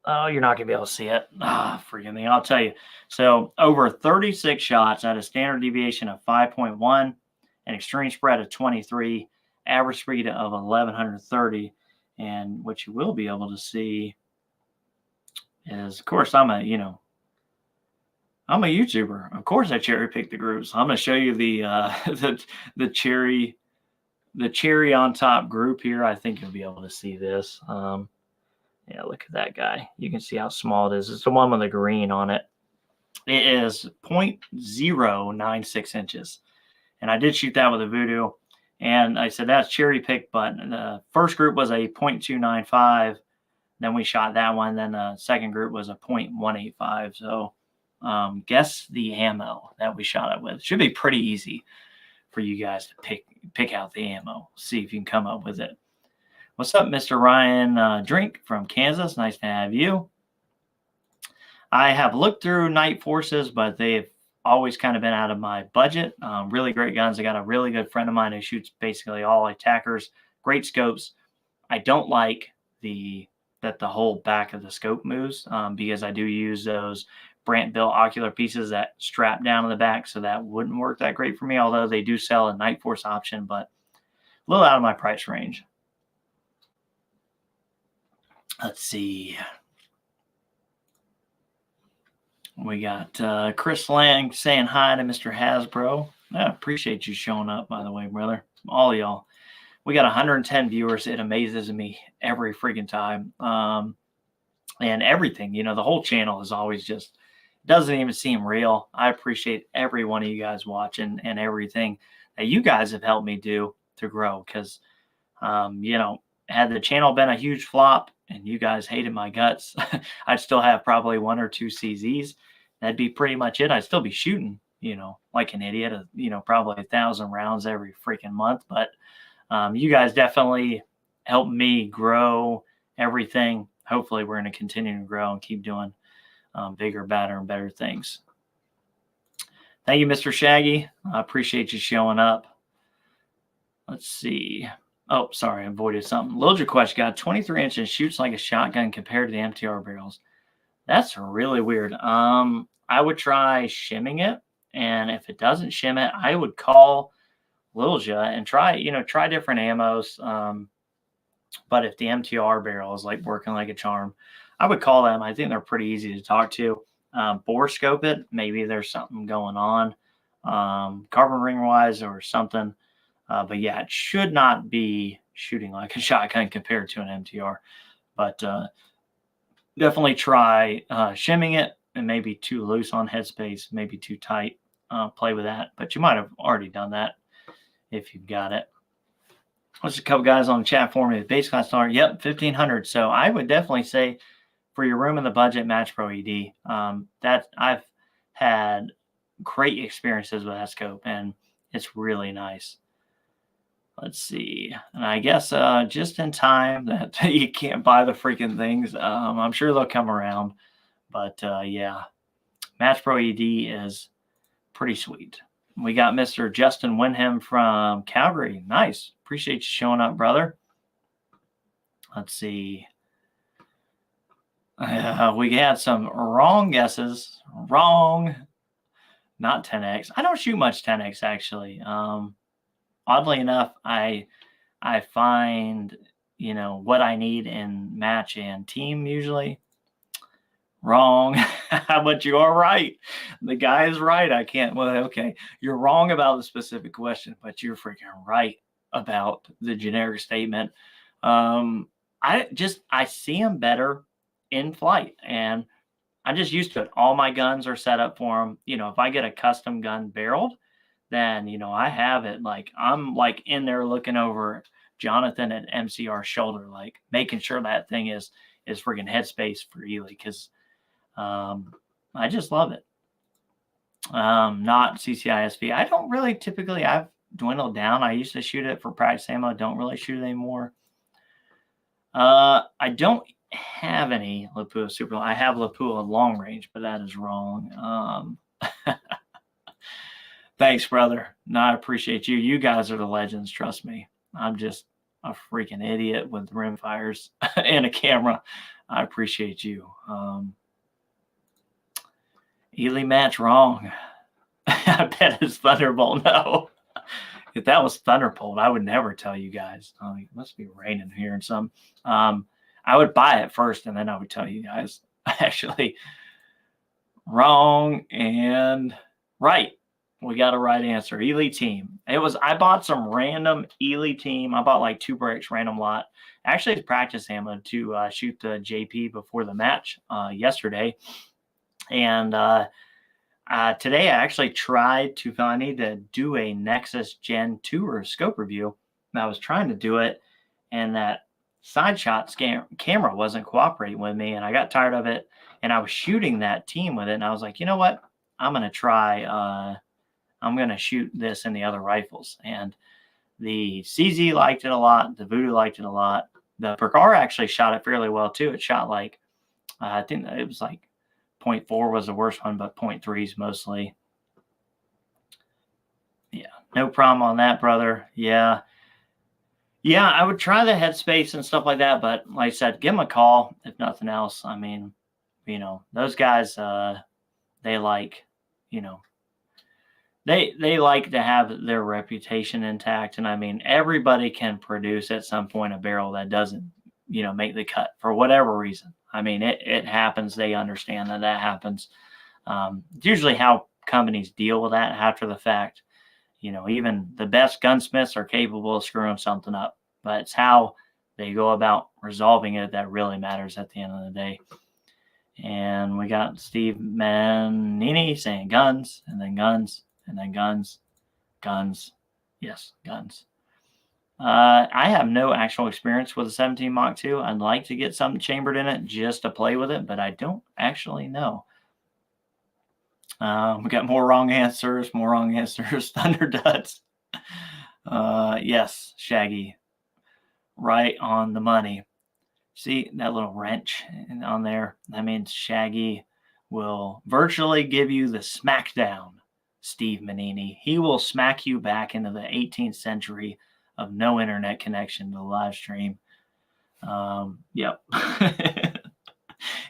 Oh, you're not going to be able to see it. Forgive me. I'll tell you. So over 36 shots at a standard deviation of 5.1, an extreme spread of 23, average speed of 1130. And what you will be able to see is, of course, I'm a YouTuber. Of course, I cherry pick the groups. I'm going to show you the cherry on top group here. I think you'll be able to see this. Yeah, look at that guy. You can see how small it is. It's the one with the green on it. It is 0.096 inches. And I did shoot that with a Vudoo. And I said, that's cherry pick, but the first group was a 0.295. Then we shot that one. Then the second group was a 0.185. So guess the ammo that we shot it with. It should be pretty easy for you guys to pick out the ammo. See if you can come up with it. What's up, Mr. Ryan Drink from Kansas? Nice to have you. I have looked through Night Forces, but they've always kind of been out of my budget. Really great guns. I got a really good friend of mine who shoots basically all attackers, great scopes. I don't like that the whole back of the scope moves because I do use those Brant-built ocular pieces that strap down in the back, so that wouldn't work that great for me, although they do sell a Night Force option, but a little out of my price range. Let's see. We got Chris Lang saying hi to Mr. Hasbro. I appreciate you showing up, by the way, brother. All y'all. We got 110 viewers. It amazes me every freaking time. And everything, you know, the whole channel is always just, doesn't even seem real. I appreciate every one of you guys watching and everything that you guys have helped me do to grow. Because, you know, had the channel been a huge flop and you guys hated my guts, I'd still have probably 1 or 2 CZs. That'd be pretty much it. I'd still be shooting, you know, like an idiot, you know, probably 1,000 rounds every freaking month. But you guys definitely helped me grow everything. Hopefully we're going to continue to grow and keep doing bigger, badder, and better things. Thank you, Mr. Shaggy. I appreciate you showing up. Let's see. Oh, sorry, I avoided something. Lil Jaquesh got 23 inches, shoots like a shotgun compared to the MTR barrels. That's really weird. I would try shimming it, and if it doesn't shim it, I would call Lilja and try different ammos. But if the MTR barrel is like working like a charm, I would call them. I think they're pretty easy to talk to. Bore scope it. Maybe there's something going on, carbon ring wise or something. But yeah, it should not be shooting like a shotgun compared to an MTR. But definitely try shimming it, and maybe too loose on headspace, maybe too tight. Play with that. But you might have already done that if you've got it. There's a couple guys on the chat for me. The base class start, yep, 1,500. So I would definitely say for your room in the budget, Match Pro ED. That I've had great experiences with that scope, and it's really nice. Let's see. And I guess just in time that you can't buy the freaking things. I'm sure they'll come around. But yeah, Match Pro ED is pretty sweet. We got Mr. Justin Winham from Calgary. Nice. Appreciate you showing up, brother. Let's see. We had some wrong guesses. Wrong. Not 10x. I don't shoot much 10x, actually. Oddly enough, I find, you know, what I need in match and team usually. Wrong. But you are right. The guy is right. I can't. Well, okay. You're wrong about the specific question, but you're freaking right about the generic statement. I see them better in flight, and I'm just used to it. All my guns are set up for them. You know, if I get a custom gun barreled, then, you know, I have it. Like, I'm like in there looking over Jonathan at MCR's shoulder, like making sure that thing is freaking headspace for Ely, because I just love it. Not CCISV. I don't really typically, I've dwindled down. I used to shoot it for practice ammo. Don't really shoot it anymore. I don't have any Loopold Super. I have Loopold long range, but that is wrong. Thanks, brother. No, I appreciate you. You guys are the legends. Trust me. I'm just a freaking idiot with rimfires and a camera. I appreciate you. Ely match wrong. I bet it's Thunderbolt. No. If that was Thunderbolt, I would never tell you guys. It must be raining here and some. I would buy it first, and then I would tell you guys. Actually, wrong and right. We got a right answer. Ely team. I bought some random Ely team. I bought like 2 bricks, random lot. Actually, it's practice ammo to shoot the JP before the match yesterday. And today I actually tried to, I need to do a Nexus Gen 2 or scope review. And I was trying to do it, and that side shot camera wasn't cooperating with me, and I got tired of it. And I was shooting that team with it, and I was like, you know what? I'm going to try, I'm going to shoot this in the other rifles. And the CZ liked it a lot. The Vudoo liked it a lot. The Percar actually shot it fairly well too. It shot like, I think it was like 0.4 was the worst one, but 0.3s mostly. Yeah, no problem on that, brother. Yeah. Yeah, I would try the headspace and stuff like that, but like I said, give them a call if nothing else. I mean, those guys, they like, you know, they like to have their reputation intact, and I mean, everybody can produce at some point a barrel that doesn't, make the cut for whatever reason. I mean, it happens. They understand that happens. It's usually how companies deal with that after the fact. Even the best gunsmiths are capable of screwing something up, but it's how they go about resolving it that really matters at the end of the day. And we got Steve Manini saying guns, and then guns, and then guns, guns. Yes, guns. I have no actual experience with a 17 Mach 2. I'd like to get something chambered in it just to play with it, but I don't actually know. We got more wrong answers, Thunder Duds. Yes, Shaggy. Right on the money. See that little wrench on there? That means Shaggy will virtually give you the smackdown, Steve Manini. He will smack you back into the 18th century of no internet connection to the live stream. Yep.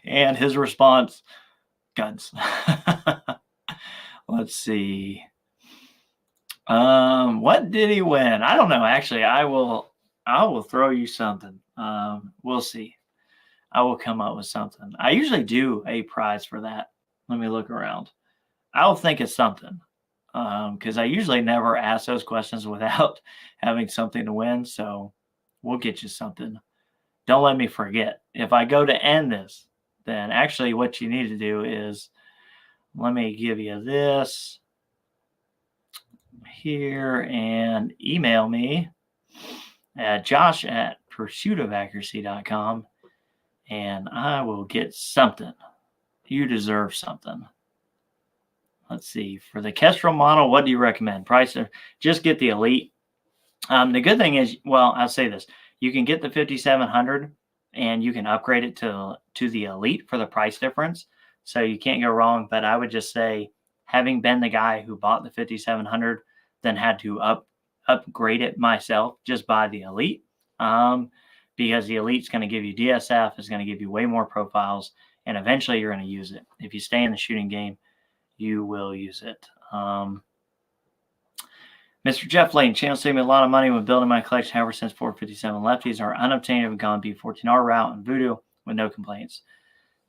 And his response, guns. Let's see. What did he win? I don't know. Actually, I will throw you something. We'll see. I will come up with something. I usually do a prize for that. Let me look around. I'll think of something. Because I usually never ask those questions without having something to win. So we'll get you something. Don't let me forget. If I go to end this, then actually what you need to do is, let me give you this here and email me at josh@pursuitofaccuracy.com and I will get something. You deserve something. Let's see. For the Kestrel model, what do you recommend? Price? Just get the Elite. The good thing is, well, I'll say this. You can get the 5700 and you can upgrade it to the Elite for the price difference. So you can't go wrong. But I would just say, having been the guy who bought the 5700, then had to upgrade it myself, just buy the Elite. Because the Elite's going to give you DSF, is going to give you way more profiles, and eventually you're going to use it. If you stay in the shooting game, you will use it. Mr. Jeff Layton, channel saved me a lot of money when building my collection. However, since 457 lefties are unobtained, I've gone B14R route and Vudoo with no complaints.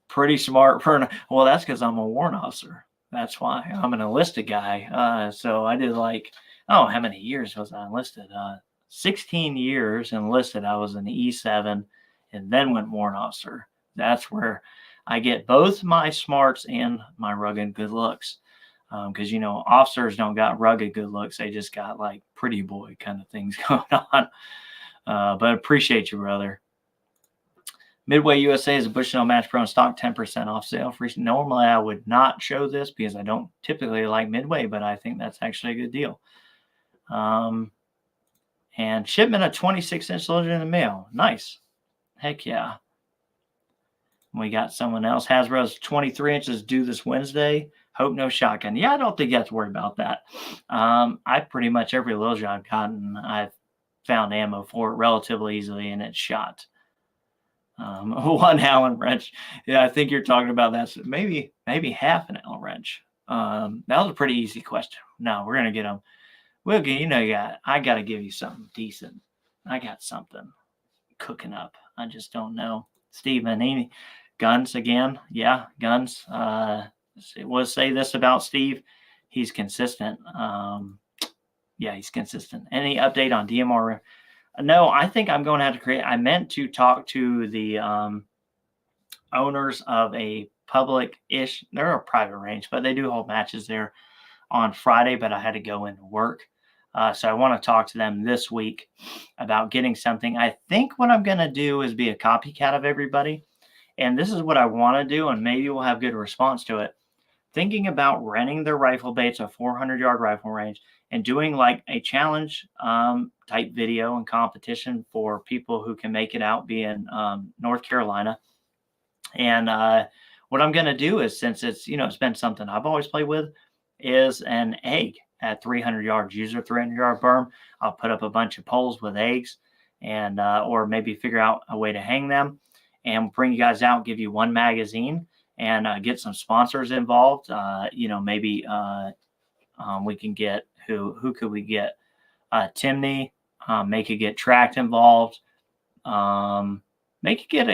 Pretty smart. Well, that's because I'm a warrant officer. That's why. I'm an enlisted guy. So I did how many years was I enlisted? 16 years enlisted. I was an E7 and then went warrant officer. That's where I get both my smarts and my rugged good looks. Because, officers don't got rugged good looks. They just got pretty boy kind of things going on. But appreciate you, brother. Midway USA is a Bushnell Match Pro stock 10% off sale. Normally, I would not show this because I don't typically like Midway, but I think that's actually a good deal. And shipment of 26-inch loaded in the mail. Nice. Heck yeah. We got someone else. Hasbro's 23 inches due this Wednesday. Hope no shotgun. Yeah, I don't think you have to worry about that. I pretty much every little shot I've gotten, I've found ammo for it relatively easily, and it's shot. One Allen wrench. Yeah, I think you're talking about that. So maybe half an Allen wrench. That was a pretty easy question. No, we're gonna get them. We'll get. I got to give you something decent. I got something cooking up. I just don't know. Steve Manini, guns again. Yeah, guns. We'll say this about Steve. He's consistent. Yeah, he's consistent. Any update on DMR? No, I think I'm going to have to create. I meant to talk to the owners of a public-ish. They're a private range, but they do hold matches there on Friday. But I had to go into work, so I want to talk to them this week about getting something. I think what I'm going to do is be a copycat of everybody, and this is what I want to do, and maybe we'll have good response to it. Thinking about renting their rifle baits, a 400-yard rifle range, and doing a challenge type video and competition for people who can make it out, be in North Carolina. And what I'm going to do is, since it's been something I've always played with, is an egg at 300 yards. Use a 300-yard berm. I'll put up a bunch of poles with eggs, and or maybe figure out a way to hang them and bring you guys out, give you one magazine, and get some sponsors involved. Maybe we can get who could we get? Timney. They could get Tract involved. They could get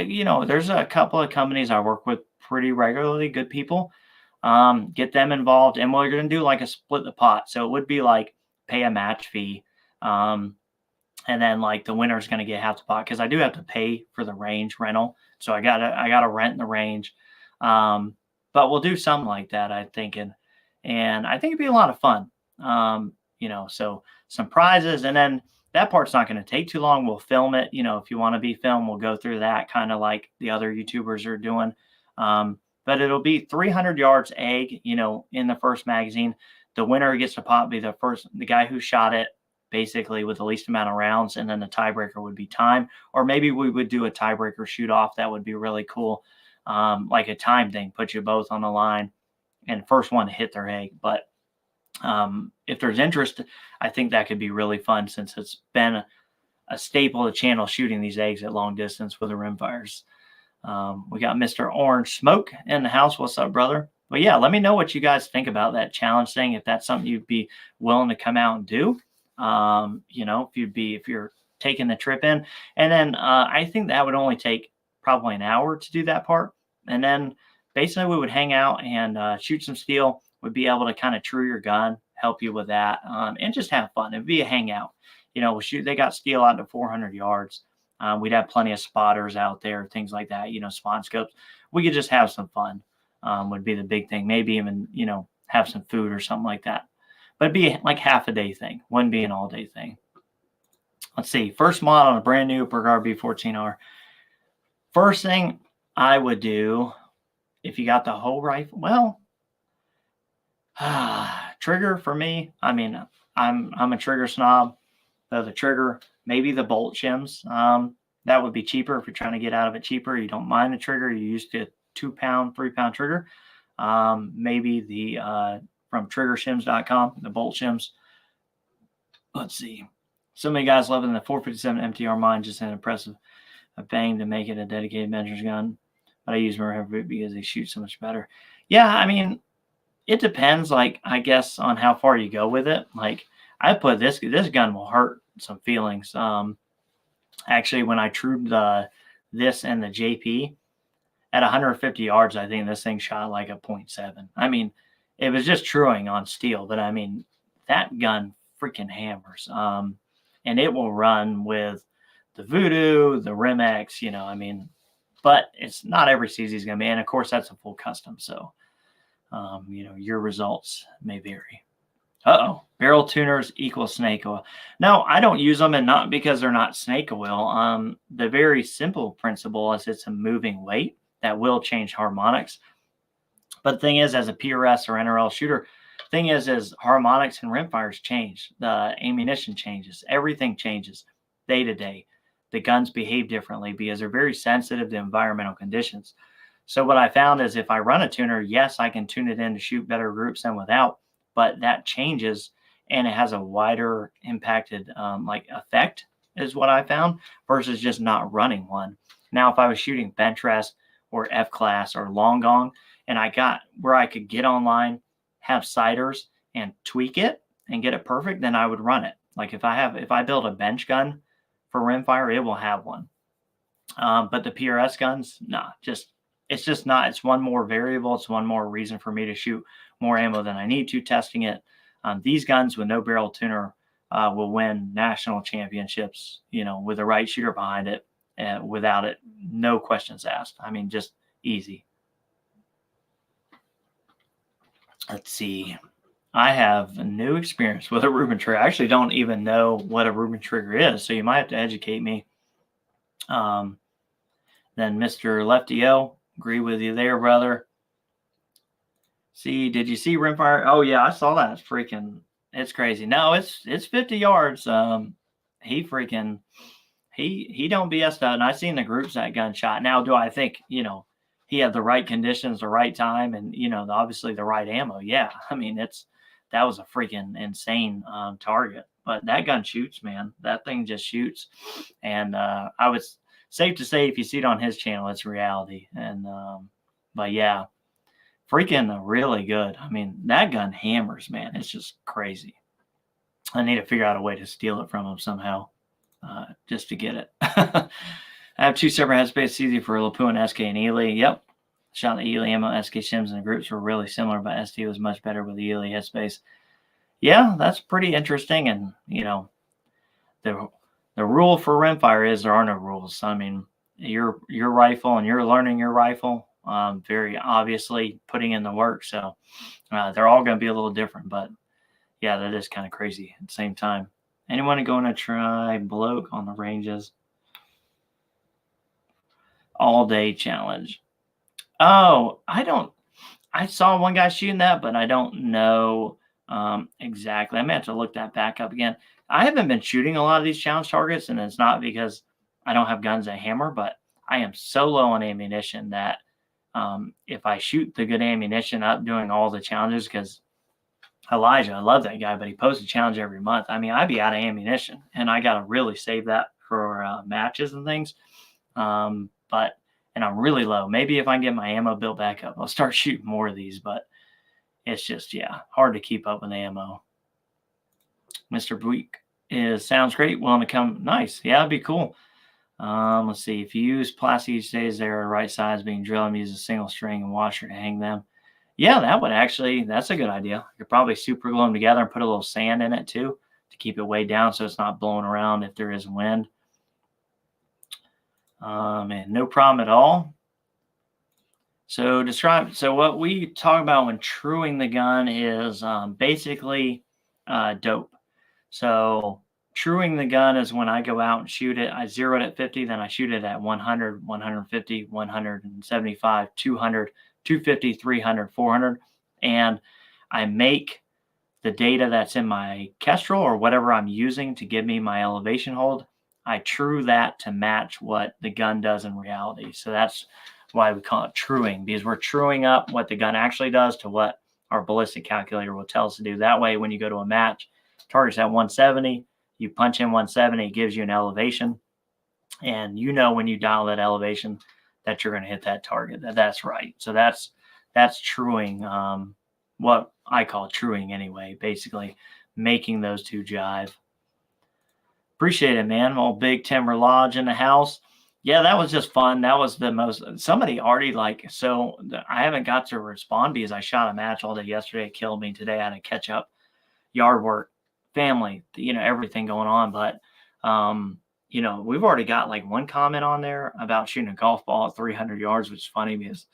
there's a couple of companies I work with pretty regularly, good people. Get them involved, and we're going to do like a split the pot. So it would be like pay a match fee. And then like the winner's going to get half the pot, because I do have to pay for the range rental. So I gotta rent the range. But we'll do something like that, I think. And I think it'd be a lot of fun. So some prizes, and then that part's not going to take too long. We'll film it. If you want to be filmed, we'll go through that kind of like the other YouTubers are doing. But it'll be 300 yards egg, in the first magazine. The winner gets to pot, be the guy who shot it basically with the least amount of rounds, and then the tiebreaker would be time. Or maybe we would do a tiebreaker shoot off. That would be really cool. Like a time thing, put you both on the line and first one to hit their egg. But if there's interest, I think that could be really fun, since it's been a staple of the channel, shooting these eggs at long distance with the rimfires. We got Mr. Orange Smoke in the house. What's up, brother? But yeah, let me know what you guys think about that challenge thing. If that's something you'd be willing to come out and do, if you're taking the trip in. And then I think that would only take probably an hour to do that part. And then basically we would hang out and shoot some steel. Would be able to kind of true your gun, help you with that, and just have fun. It'd be a hangout. We'll shoot. They got steel out to 400 yards. We'd have plenty of spotters out there, things like that. Spawn scopes. We could just have some fun. Would be the big thing. Maybe even have some food or something like that. But it'd be like half a day thing. Wouldn't be an all day thing. Let's see. First mod on a brand new Bergard B14R. First thing I would do, if you got the whole rifle, well, trigger for me. I mean, I'm a trigger snob. So the trigger, maybe the bolt shims. That would be cheaper if you're trying to get out of it cheaper. You don't mind the trigger. You're used to 2-pound, 3-pound trigger. Maybe the from triggershims.com, the bolt shims. Let's see. So many guys loving the 457 MTR mine, just an impressive bang to make it a dedicated measures gun. But I use more because they shoot so much better. Yeah, I mean, it depends, like, I guess, on how far you go with it. Like, I put this gun will hurt some feelings. Actually, when I trued this and the JP at 150 yards, I think this thing shot like a 0.7. I mean, it was just truing on steel, but I mean, that gun freaking hammers. And it will run with the Vudoo, the Remx, I mean, but it's not every CZ is going to be. And of course, that's a full custom. So, your results may vary. Barrel tuners equal snake oil. No, I don't use them, and not because they're not snake oil. The very simple principle is it's a moving weight that will change harmonics. But the thing is, as a PRS or NRL shooter, thing is harmonics and rimfires change. The ammunition changes. Everything changes day to day. The guns behave differently because they're very sensitive to environmental conditions. So what I found is if I run a tuner, yes, I can tune it in to shoot better groups than without, but that changes and it has a wider impacted effect is what I found versus just not running one. Now, if I was shooting bench rest or F class or long gong and I got where I could get online, have sighters and tweak it and get it perfect, then I would run it. Like if I build a bench gun for rimfire, it will have one. But the PRS guns, nah, it's just not. It's one more variable. It's one more reason for me to shoot more ammo than I need to testing it. These guns with no barrel tuner will win national championships, with the right shooter behind it, without it, no questions asked. I mean, just easy. Let's see. I have a new experience with a Rubin trigger. I actually don't even know what a Rubin trigger is, so you might have to educate me. Then Mr. Lefty O, agree with you there, brother. See, did you see Rimfire? Oh yeah, I saw that. It's crazy. No, it's 50 yards. He don't BS that. And I seen the groups that gunshot. Now, do I think he had the right conditions, the right time, and obviously the right ammo? Yeah, I mean that was a freaking insane target. but that gun shoots, man. That thing just shoots. And I was safe to say, if you see it on his channel, it's reality. And but yeah, freaking really good. I mean, that gun hammers, man. It's just crazy. I need to figure out a way to steal it from him somehow, just to get it. I have 2 separate headspace, easy for Loopold and SK and Ely. Yep. Shot the Ely ammo, SK shims, and the groups were really similar, but SD was much better with the Ely headspace. Yeah, that's pretty interesting. And, you know, the rule for Rimfire is there are no rules. I mean, your rifle and you're learning your rifle, very obviously putting in the work. So they're all going to be a little different, but yeah, that is kind of crazy at the same time. Anyone going to try bloke on the ranges? All day challenge. Oh, I saw one guy shooting that, but I don't know exactly. I may have to look that back up again. I haven't been shooting a lot of these challenge targets, and it's not because I don't have guns that hammer, but I am so low on ammunition that if I shoot the good ammunition up doing all the challenges, because Elijah, I love that guy, but he posts a challenge every month. I mean, I'd be out of ammunition, and I got to really save that for matches and things. And I'm really low. Maybe if I can get my ammo built back up, I'll start shooting more of these, but it's just, yeah, hard to keep up with ammo. Mr. Bleak sounds great. Willing to come. Nice. Yeah, that'd be cool. Let's see. If you use plastic each day, is there a right size being drilled? Use a single string and washer to hang them. Yeah, that would actually, that's a good idea. You could probably super glue them together and put a little sand in it too to keep it way down so it's not blowing around if there is wind. And no problem at all. So what we talk about when truing the gun is basically dope. So truing the gun is when I go out and shoot it. I zero it at 50, then I shoot it at 100, 150, 175, 200, 250, 300, 400. And I make the data that's in my Kestrel or whatever I'm using to give me my elevation hold. I true that to match what the gun does in reality. So that's why we call it truing, because we're truing up what the gun actually does to what our ballistic calculator will tell us to do. That way, when you go to a match, target's at 170, you punch in 170, it gives you an elevation. And you know when you dial that elevation that you're going to hit that target. That's right. So that's truing, what I call truing anyway, basically making those two jive. Appreciate it, man. Old Big Timber Lodge in the house. Yeah, that was just fun. That was the most, somebody already so I haven't got to respond because I shot a match all day yesterday. It killed me today. I had to catch up, yard work, family, everything going on. But, we've already got one comment on there about shooting a golf ball at 300 yards, which is funny because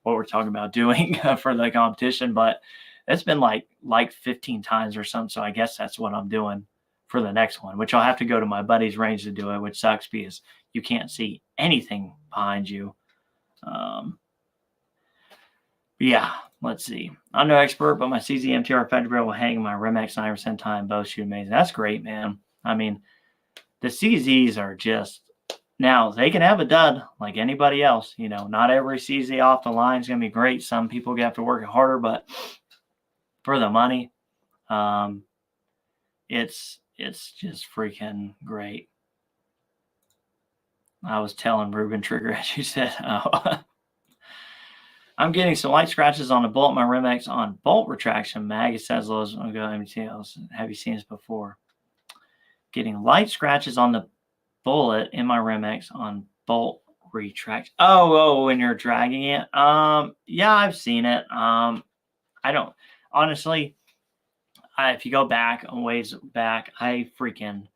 what we're talking about doing for the competition. But it's been like 15 times or something. So I guess that's what I'm doing for the next one, which I'll have to go to my buddy's range to do it, which sucks because you can't see anything behind you. Yeah, let's see. I'm no expert, but my CZ MTR Factory Barrel will hang my Remx 9% time. Both shoot amazing. That's great, man. I mean, the CZs are just, now they can have a dud like anybody else. Not every CZ off the line is going to be great. Some people have to work harder, but for the money, it's just freaking great. I was telling Ruben Trigger, as you said, I'm getting some light scratches on the bolt. My Remx on bolt retraction mag. It says those. Have you seen this before? Getting light scratches on the bullet in my Remx on bolt retraction. Oh, when you're dragging it. Yeah, I've seen it. I don't honestly. If you go back a ways back, I freaking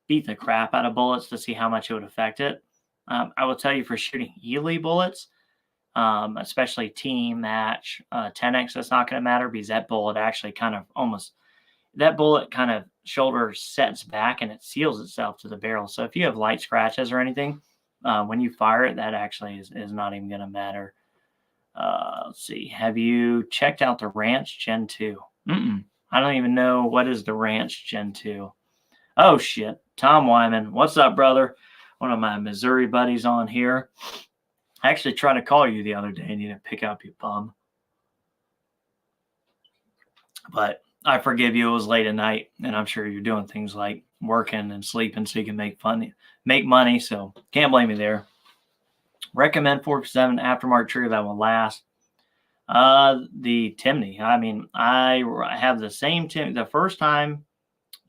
beat the crap out of bullets to see how much it would affect it. I will tell you, for shooting Ely bullets, especially team match 10x, that's not going to matter because that bullet actually that bullet kind of shoulder sets back and it seals itself to the barrel. So if you have light scratches or anything, when you fire it, that actually is not even going to matter. Let's see. Have you checked out the Ranch Gen 2? I don't even know what is the Ranch Gen 2. Oh, shit. Tom Wyman. What's up, brother? One of my Missouri buddies on here. I actually tried to call you the other day and you didn't pick up, you bum. But I forgive you. It was late at night, and I'm sure you're doing things like working and sleeping so you can make money. So can't blame you there. Recommend 457 aftermarket trigger that will last. The Timney. I mean, I have the same Tim. The first time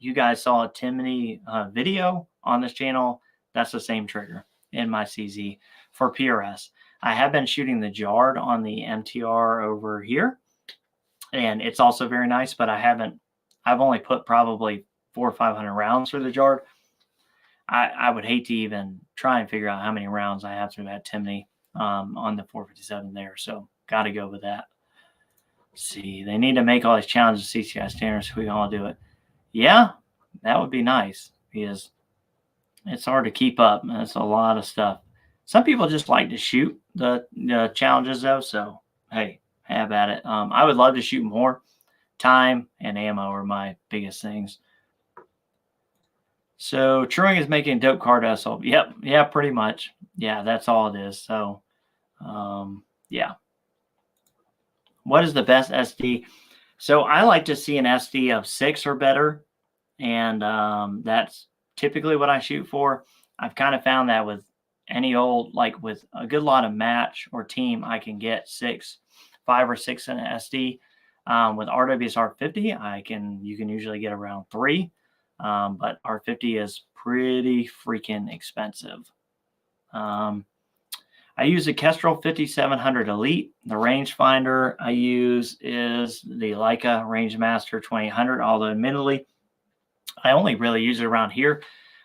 you guys saw a Timney video on this channel, that's the same trigger in my CZ for PRS. I have been shooting the Jard on the MTR over here, and it's also very nice, but I've only put probably 400 or 500 rounds through the Jard. I would hate to even try and figure out how many rounds I have through that Timney on the 457 there. So got to go with that. Let's see, they need to make all these challenges CCI standards so we can all do it. Yeah, that would be nice because it's hard to keep up. That's a lot of stuff. Some people just like to shoot the challenges though. So, hey, have at it. I would love to shoot more. Time and ammo are my biggest things. So Truing is making a dope card SL. Yep. Yeah, pretty much. Yeah, that's all it is. So, yeah. What is the best SD? So I like to see an SD of 6 or better. And that's typically what I shoot for. I've kind of found that with any old, like with a good lot of match or team, I can get 5 or 6 in an SD. With RWS R50, you can usually get around 3. But R50 is pretty freaking expensive. I use a Kestrel 5700 Elite. The rangefinder I use is the Leica Rangemaster 2800, although admittedly, I only really use it around here.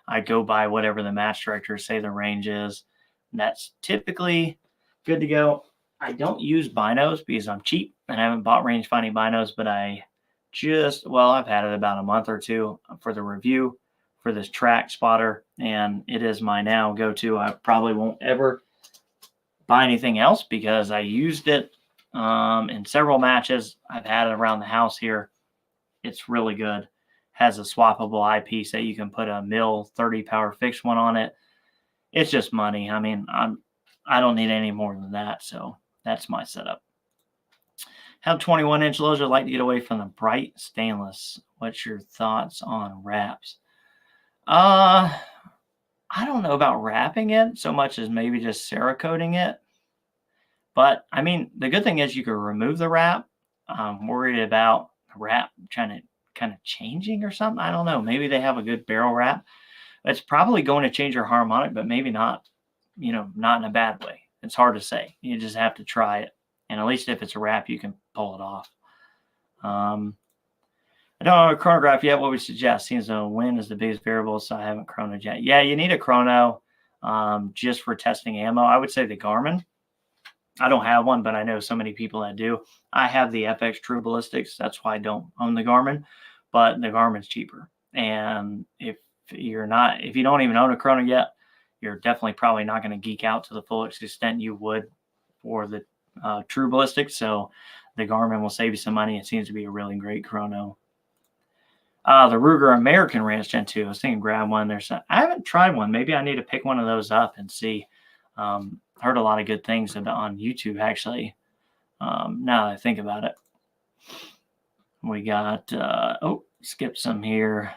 I go by whatever the match directors say the range is. And that's typically good to go. I don't use binos because I'm cheap and I haven't bought range finding binos, but I've had it about a month or two for the review for this Tract spotter, and it is my now go-to. I probably won't ever buy anything else because I used it in several matches. I've had it around the house here. It's really good. Has a swappable eyepiece that you can put a mil 30 power fixed one on it. It's just money. I mean, I don't need any more than that. So that's my setup. Have 21-inch loads. I'd like to get away from the bright stainless. What's your thoughts on wraps? I don't know about wrapping it so much as maybe just Cerakoting it. But I mean, the good thing is you can remove the wrap. I'm worried about the wrap trying to kind of changing or something. I don't know. Maybe they have a good barrel wrap. It's probably going to change your harmonic, but maybe not, not in a bad way. It's hard to say. You just have to try it. And at least if it's a wrap, you can pull it off. I don't have a chronograph yet. What we suggest? Seems though wind is the biggest variable, so I haven't chronoed yet. Yeah, you need a chrono just for testing ammo. I would say the Garmin. I don't have one, but I know so many people that do. I have the FX True Ballistics. That's why I don't own the Garmin, but the Garmin's cheaper. And if you don't even own a chrono yet, you're definitely probably not going to geek out to the full extent you would for the True Ballistics. So the Garmin will save you some money. It seems to be a really great chrono. The Ruger American Ranch Gen 2. I was thinking grab one. I haven't tried one. Maybe I need to pick one of those up and see. Heard a lot of good things on YouTube, actually. Now that I think about it. We got, skip some here.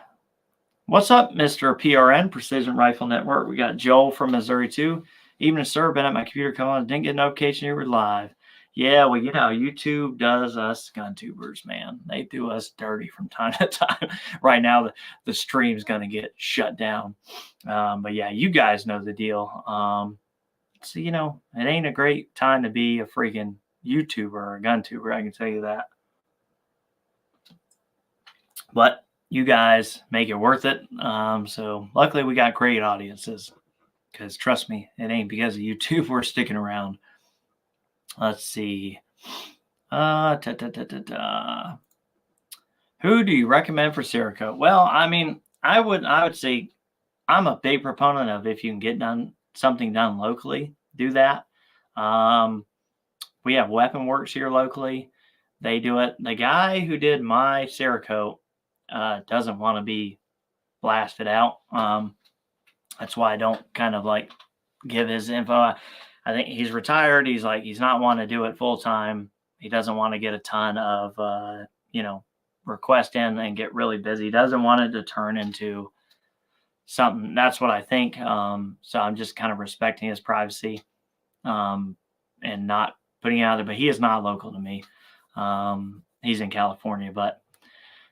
What's up, Mr. PRN, Precision Rifle Network? We got Joel from Missouri, too. Evening, sir. Been at my computer. Come on. Didn't get a notification you were live. Yeah, well, YouTube does us gun tubers, man. They do us dirty from time to time. Right now, the stream's going to get shut down. But yeah, you guys know the deal. So, it ain't a great time to be a freaking YouTuber or a gun tuber, I can tell you that. But you guys make it worth it. So luckily we got great audiences because trust me, it ain't because of YouTube we're sticking around. Let's see. Who do you recommend for Cerakote? Well, I mean, I would say I'm a big proponent of if you can get something done locally, do that. We have Weapon Works here locally. They do it. The guy who did my Cerakote doesn't want to be blasted out. That's why I don't kind of like give his info. I think he's retired. He's not want to do it full time. He doesn't want to get a ton of, request in and get really busy. Doesn't want it to turn into something. That's what I think. So I'm just kind of respecting his privacy and not putting it out there. But he is not local to me. He's in California. But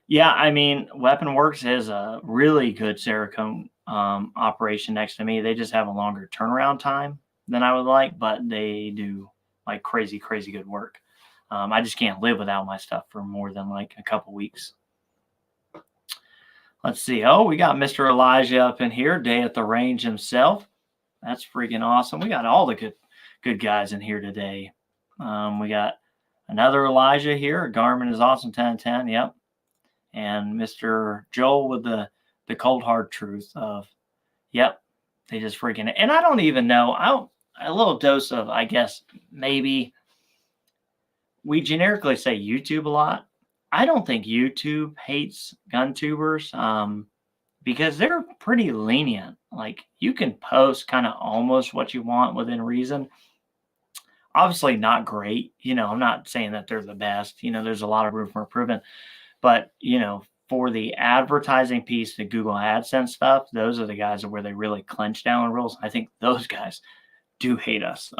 yeah, I mean, Weapon Works is a really good Cerakote operation next to me. They just have a longer turnaround time than I would like, but they do like crazy, crazy good work. I just can't live without my stuff for more than like a couple weeks. Let's see. Oh, we got Mr. Elijah up in here, Day at the Range himself. That's freaking awesome. We got all the good guys in here today. We got another Elijah here. Garmin is awesome 1010. Yep. And Mr. Joel with the cold hard truth of, yep, they just freaking, and I don't even know. A little dose of, I guess, maybe we generically say YouTube a lot. I don't think YouTube hates gun tubers because they're pretty lenient. Like, you can post kind of almost what you want within reason. Obviously not great. I'm not saying that they're the best. There's a lot of room for improvement. But, for the advertising piece, the Google AdSense stuff, those are the guys where they really clench down rules. I think those guys do hate us.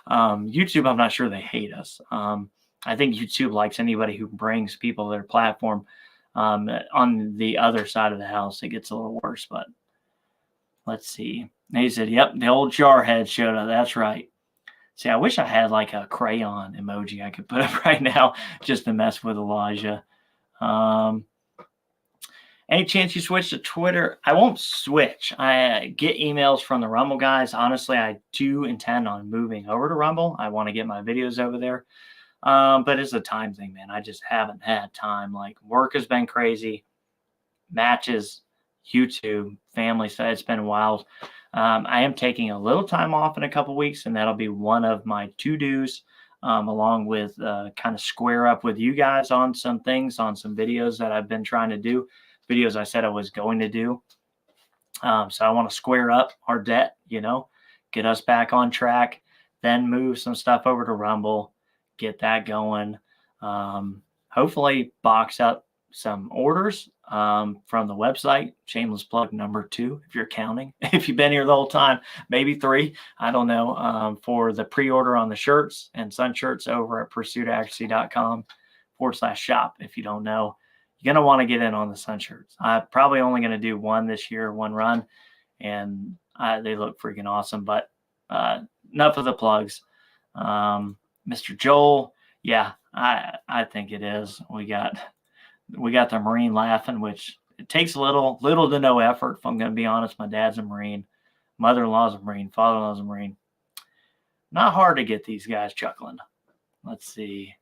YouTube, I'm not sure they hate us. I think YouTube likes anybody who brings people to their platform. On the other side of the house, it gets a little worse. But let's see. He said, yep, the old jarhead showed up. That's right. See, I wish I had like a crayon emoji I could put up right now just to mess with Elijah. Any chance you switch to Twitter? I won't switch. I get emails from the Rumble guys. Honestly, I do intend on moving over to Rumble. I want to get my videos over there. But it's a time thing, man. I just haven't had time. Like, work has been crazy. Matches, YouTube, family stuff. It's been wild. I am taking a little time off in a couple weeks, and that'll be one of my to-dos, along with kind of square up with you guys on some things, on some videos that I've been trying to do, videos I said I was going to do. So I want to square up our debt, get us back on track, then move some stuff over to Rumble, get that going. Hopefully box up some orders from the website. Shameless plug number 2, if you're counting. If you've been here the whole time, maybe 3, I don't know, for the pre-order on the shirts and sun shirts over at pursuitaccuracy.com/shop. If you don't know, you're going to want to get in on the sun shirts. I'm probably only going to do one this year, one run, and they look freaking awesome. But enough of the plugs. Mr. Joel, yeah, I think it is. We got the Marine laughing, which it takes little to no effort. If I'm going to be honest, my dad's a Marine, mother-in-law's a Marine, father-in-law's a Marine. Not hard to get these guys chuckling. Let's see.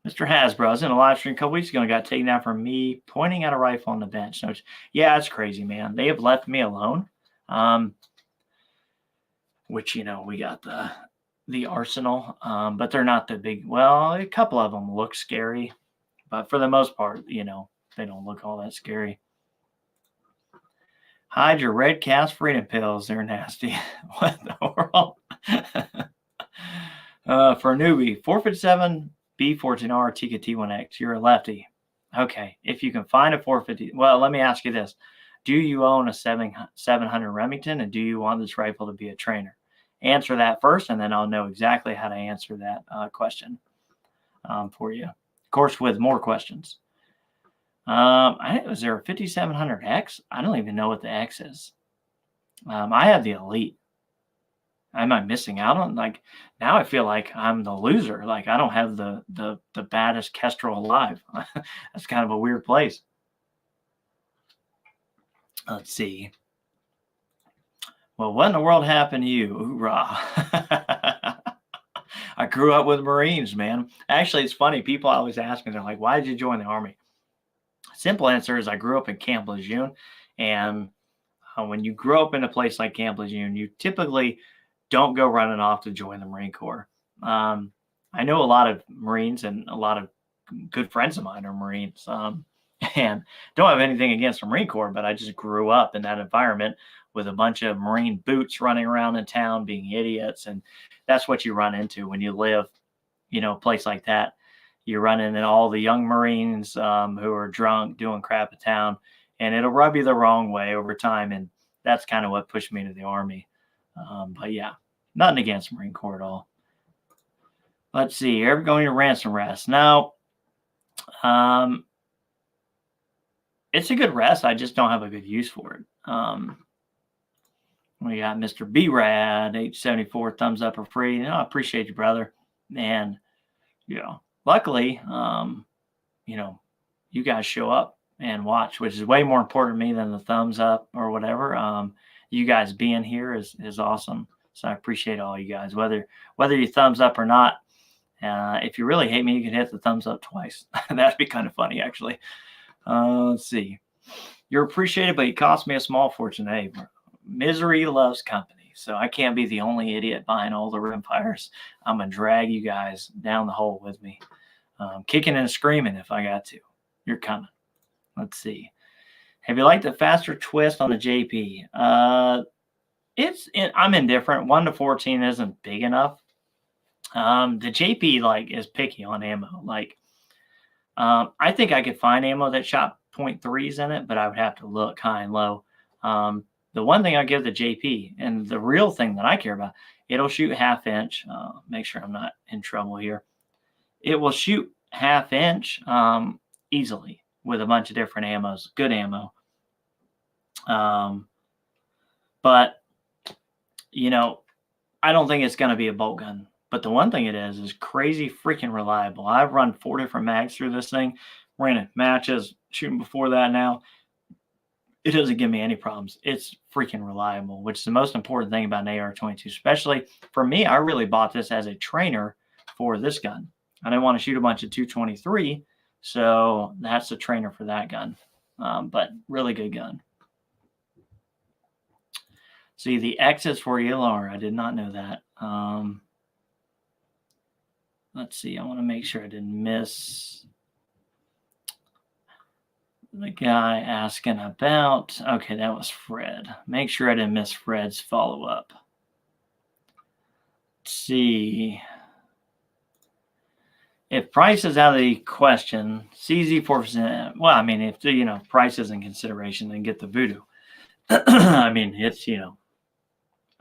Mr. Hasbro, I was in a live stream a couple weeks ago and got taken out for me pointing at a rifle on the bench. So yeah, it's crazy, man. They have left me alone. Which, we got the arsenal, but they're not the big. Well, a couple of them look scary, but for the most part, they don't look all that scary. Hide your red cast freedom pills. They're nasty. What in the world? For a newbie, 457 B14R Tika T1X. You're a lefty. Okay. If you can find a 450, well, let me ask you this. Do you own a 700 Remington, and do you want this rifle to be a trainer? Answer that first, and then I'll know exactly how to answer that question for you. Of course, with more questions. Was there a 5700X? I don't even know what the X is. I have the Elite. Am I missing out on? Like, now I feel like I'm the loser. Like, I don't have the baddest Kestrel alive. That's kind of a weird place. Let's see. Well, what in the world happened to you? Hoorah. I grew up with Marines, man. Actually, it's funny. People always ask me, they're like, why did you join the Army? Simple answer is I grew up in Camp Lejeune. And when you grow up in a place like Camp Lejeune, you typically don't go running off to join the Marine Corps. I know a lot of Marines, and a lot of good friends of mine are Marines. And don't have anything against the Marine Corps, but I just grew up in that environment with a bunch of Marine boots running around in town being idiots. And that's what you run into when you live, a place like that. you're running in all the young Marines who are drunk doing crap in town, and it'll rub you the wrong way over time. And that's kind of what pushed me to the Army. But yeah, nothing against Marine Corps at all. Let's see. You ever going to ransom rest? No. It's a good rest. I just don't have a good use for it. We got Mr. B-Rad, 874, thumbs up for free. You know, I appreciate you, brother. And, you know, luckily, you know, you guys show up and watch, which is way more important to me than the thumbs up or whatever. You guys being here is awesome. So I appreciate all you guys, whether you thumbs up or not. If you really hate me, you can hit the thumbs up twice. That'd be kind of funny, actually. Let's see. You're appreciated, but you cost me a small fortune. Hey, misery loves company. So I can't be the only idiot buying all the Rimfires. I'm going to drag you guys down the hole with me. Kicking and screaming if I got to. You're coming. Let's see. Have you liked the faster twist on the JP? I'm indifferent. 1 to 14 isn't big enough. The JP like is picky on ammo. Like, I think I could find ammo that shot 0.3s in it, but I would have to look high and low. The one thing I give the JP, and the real thing that I care about, it'll shoot half-inch. Make sure I'm not in trouble here. It will shoot half-inch easily with a bunch of different ammos, good ammo. But, you know, I don't think it's going to be a bolt gun. But the one thing it is crazy freaking reliable. I've run 4 different mags through this thing. Ran it matches, shooting before that now. It doesn't give me any problems. It's freaking reliable, which is the most important thing about an AR-22. Especially for me, I really bought this as a trainer for this gun. I didn't want to shoot a bunch of 223, so that's the trainer for that gun. But really good gun. See, the X is for ELR. I did not know that. Let's see. I want to make sure I didn't miss the guy asking about. Okay, that was Fred. Make sure I didn't miss Fred's follow-up. Let's see. If price is out of the question, CZ 4%. Well, I mean, if, you know, price is in consideration, then get the Vudoo. I mean, it's, you know,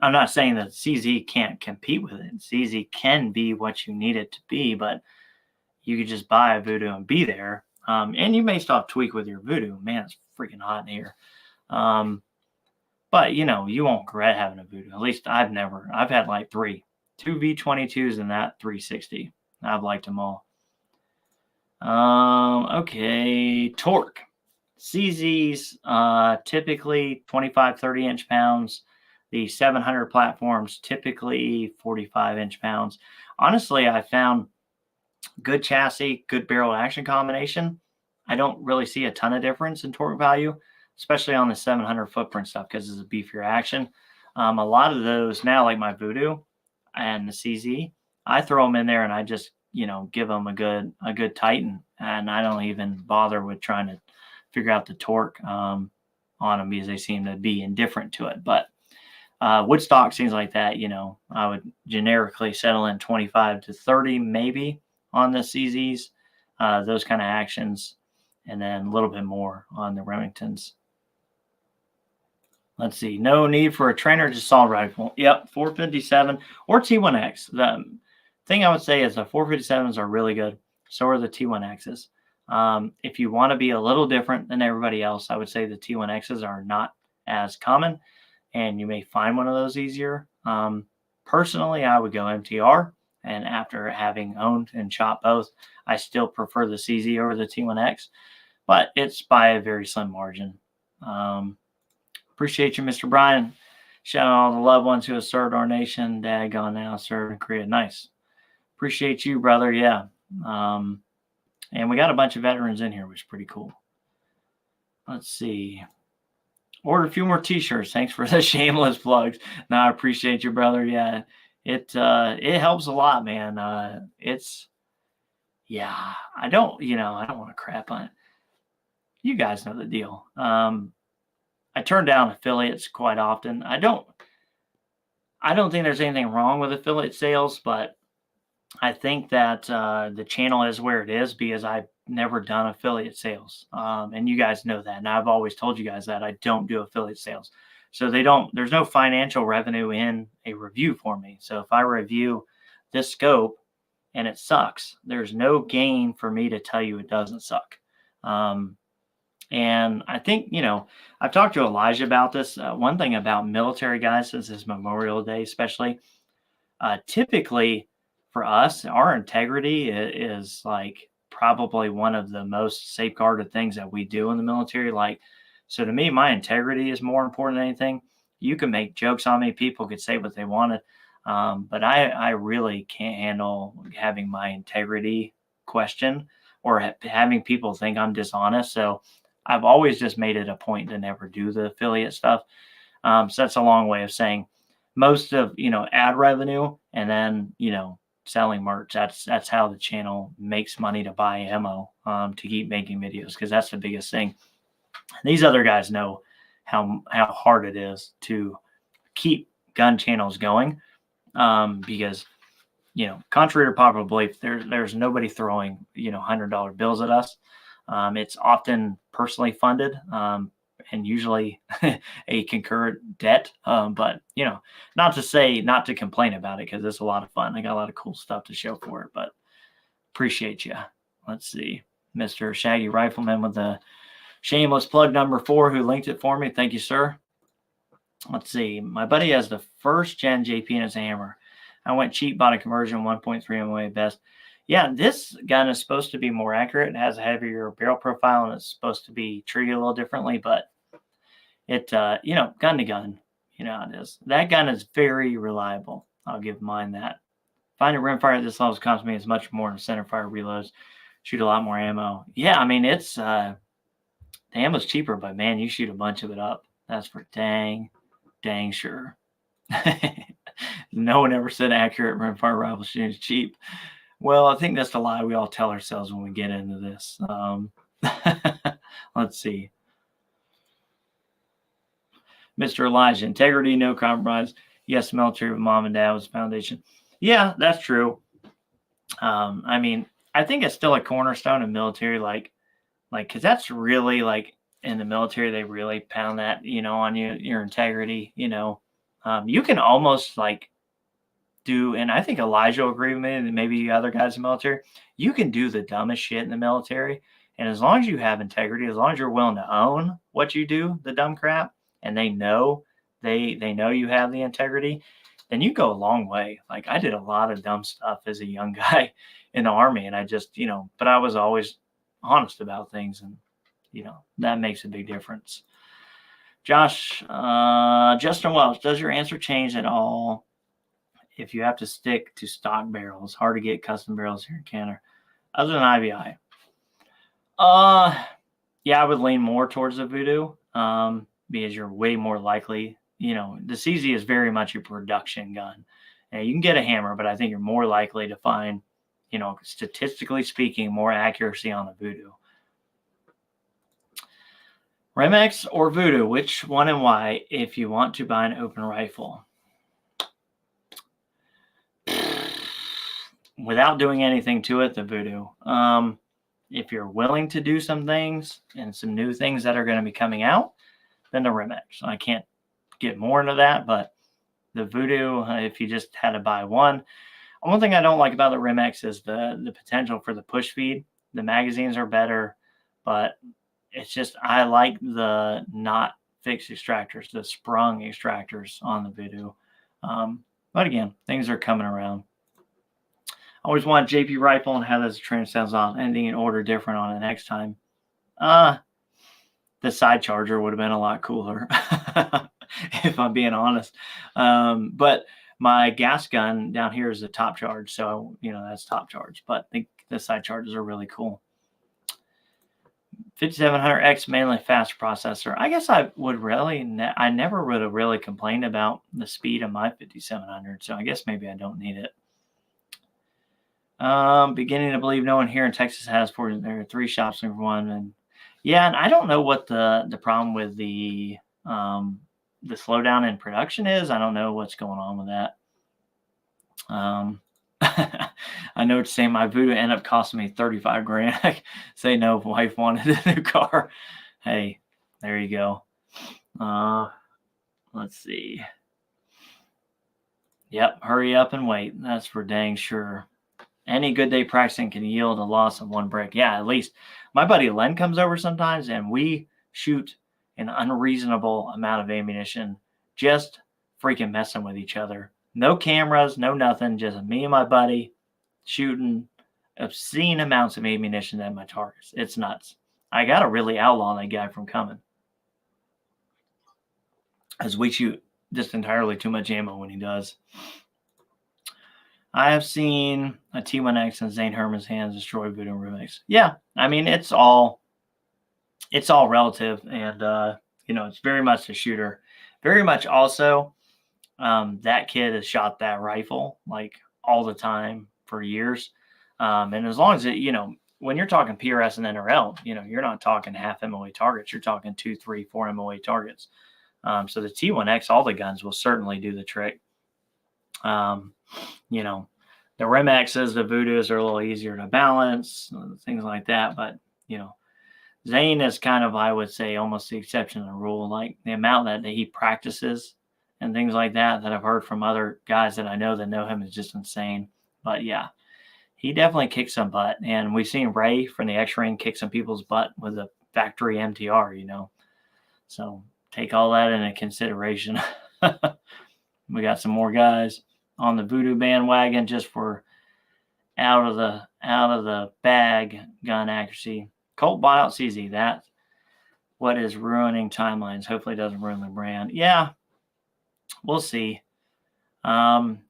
I'm not saying that CZ can't compete with it. CZ can be what you need it to be, but you could just buy a Vudoo and be there. And you may stop tweak with your Vudoo. Man, it's freaking hot in here. But, you know, you won't regret having a Vudoo. At least I've had like 2 V22s and that 360. I've liked them all. Okay, torque. CZs typically 25, 30 inch pounds. The 700 platforms typically 45 inch pounds. Honestly, I found good chassis, good barrel action combination. I don't really see a ton of difference in torque value, especially on the 700 footprint stuff because it's a beefier action. A lot of those now, like my Vudoo and the CZ, I throw them in there and I just, you know, give them a good tighten, and I don't even bother with trying to figure out the torque on them because they seem to be indifferent to it. But Woodstock seems like that, you know, I would generically settle in 25 to 30 maybe on the CZs, those kind of actions, and then a little bit more on the Remingtons. Let's see. No need for a trainer, just assault rifle. Yep, 457 or T1X. The thing I would say is the 457s are really good. So are the T1Xs. If you want to be a little different than everybody else, I would say the T1Xs are not as common, and you may find one of those easier. Personally, I would go MTR, and after having owned and shot both, I still prefer the CZ over the T1X, but it's by a very slim margin. Appreciate you, Mr. Brian. Shout out all the loved ones who have served our nation. Dad gone now, served in Korea. Nice. Appreciate you, brother. Yeah. And we got a bunch of veterans in here, which is pretty cool. Let's see. Order a few more t-shirts. Thanks for the shameless plugs. No, I appreciate you, brother. Yeah, it helps a lot, man. I don't want to crap on it. You guys know the deal. I turn down affiliates quite often. I don't think there's anything wrong with affiliate sales, but I think that the channel is where it is because I've never done affiliate sales. And you guys know that. And I've always told you guys that I don't do affiliate sales. So there's no financial revenue in a review for me. So if I review this scope and it sucks, there's no gain for me to tell you it doesn't suck. And I think, I've talked to Elijah about this. One thing about military guys, since it's Memorial Day especially, typically for us, our integrity is like probably one of the most safeguarded things that we do in the military. Like, so to me, my integrity is more important than anything. You can make jokes on me. People could say what they wanted. But I really can't handle having my integrity questioned or having people think I'm dishonest. So I've always just made it a point to never do the affiliate stuff. So that's a long way of saying most of, ad revenue and then, selling merch. That's how the channel makes money to buy ammo, to keep making videos, because that's the biggest thing. These other guys know how hard it is to keep gun channels going, because, contrary to popular belief, there's nobody throwing, $100 bills at us. It's often personally funded, and usually a concurrent debt. But, not to complain about it, because it's a lot of fun. I got a lot of cool stuff to show for it, but appreciate you. Let's see. Mr. Shaggy Rifleman with the shameless plug number 4 who linked it for me. Thank you, sir. Let's see. My buddy has the first gen JP in his hammer. I went cheap, bought a conversion 1.3 MOA best. Yeah, this gun is supposed to be more accurate. It has a heavier barrel profile, and it's supposed to be treated a little differently, but it, gun to gun, how it is. That gun is very reliable. I'll give mine that. Finding rimfire at this level costs me as much more than centerfire reloads. Shoot a lot more ammo. Yeah, I mean, it's, the ammo's cheaper, but man, you shoot a bunch of it up. That's for dang sure. No one ever said accurate rimfire rifle shooting is cheap. Well, I think that's the lie we all tell ourselves when we get into this. Let's see. Mr. Elijah, integrity, no compromise. Yes, military with mom and dad was foundation. Yeah, that's true. I mean, I think it's still a cornerstone of military, like, because that's really like in the military, they really pound that, on your integrity, you can almost like do, and I think Elijah will agree with me, and maybe other guys in the military, you can do the dumbest shit in the military. And as long as you have integrity, as long as you're willing to own what you do, the dumb crap, and they know you have the integrity, then you go a long way. Like, I did a lot of dumb stuff as a young guy in the Army, and I just, but I was always honest about things, and, that makes a big difference. Josh, Justin Wells, does your answer change at all if you have to stick to stock barrels? Hard to get custom barrels here in Canada, other than IVI. Yeah, I would lean more towards the Vudoo, because you're way more likely, the CZ is very much a production gun. And you can get a hammer, but I think you're more likely to find, statistically speaking, more accuracy on the Vudoo. Remx or Vudoo, which one and why if you want to buy an open rifle? Without doing anything to it, the Vudoo. If you're willing to do some things and some new things that are going to be coming out, then the Remx. I can't get more into that, but the Vudoo, if you just had to buy one. One thing I don't like about the Remx is the potential for the push feed. The magazines are better, but it's just, I like the not fixed extractors, the sprung extractors on the Vudoo. But again, things are coming around. I always want JP rifle and have those trans sounds on. Anything in order different on it next time. The side charger would have been a lot cooler, if I'm being honest. But my gas gun down here is the top charge, so that's top charge. But I think the side charges are really cool. 5700X mainly fast processor. I guess I never would have really complained about the speed of my 5700, so I guess maybe I don't need it. Beginning to believe no one here in Texas has for there are 3 shops for one, and yeah, and I don't know what the problem with the slowdown in production is. I don't know what's going on with that. I know what you're saying. My Vudoo ended up costing me 35 grand. I say no, wife wanted a new car. Hey, there you go. Let's see. Yep, hurry up and wait. That's for dang sure. Any good day practicing can yield a loss of 1 brick. Yeah, at least. My buddy Len comes over sometimes, and we shoot an unreasonable amount of ammunition, just freaking messing with each other. No cameras, no nothing, just me and my buddy shooting obscene amounts of ammunition at my targets. It's nuts. I got to really outlaw that guy from coming, as we shoot just entirely too much ammo when he does. I have seen a T1X in Zane Herman's hands destroy Vudoo and Remx. Yeah, I mean, it's all relative, and it's very much a shooter. Very much also, that kid has shot that rifle like all the time for years, and as long as it, when you're talking PRS and NRL, you're not talking half MOA targets. You're talking 2, 3, 4 MOA targets. So the T1X, all the guns will certainly do the trick. The Remx's, the Vudoos are a little easier to balance, things like that. But, Zane is kind of, I would say, almost the exception to the rule. Like the amount that he practices and things like that I've heard from other guys that I know that know him is just insane. But yeah, he definitely kicks some butt. And we've seen Ray from the X-Ring kick some people's butt with a factory MTR, So take all that into consideration. We got some more guys on the Vudoo bandwagon just for out of the bag gun accuracy. Colt buyout CZ, that's what is ruining timelines. Hopefully it doesn't ruin the brand. Yeah, we'll see. Hopefully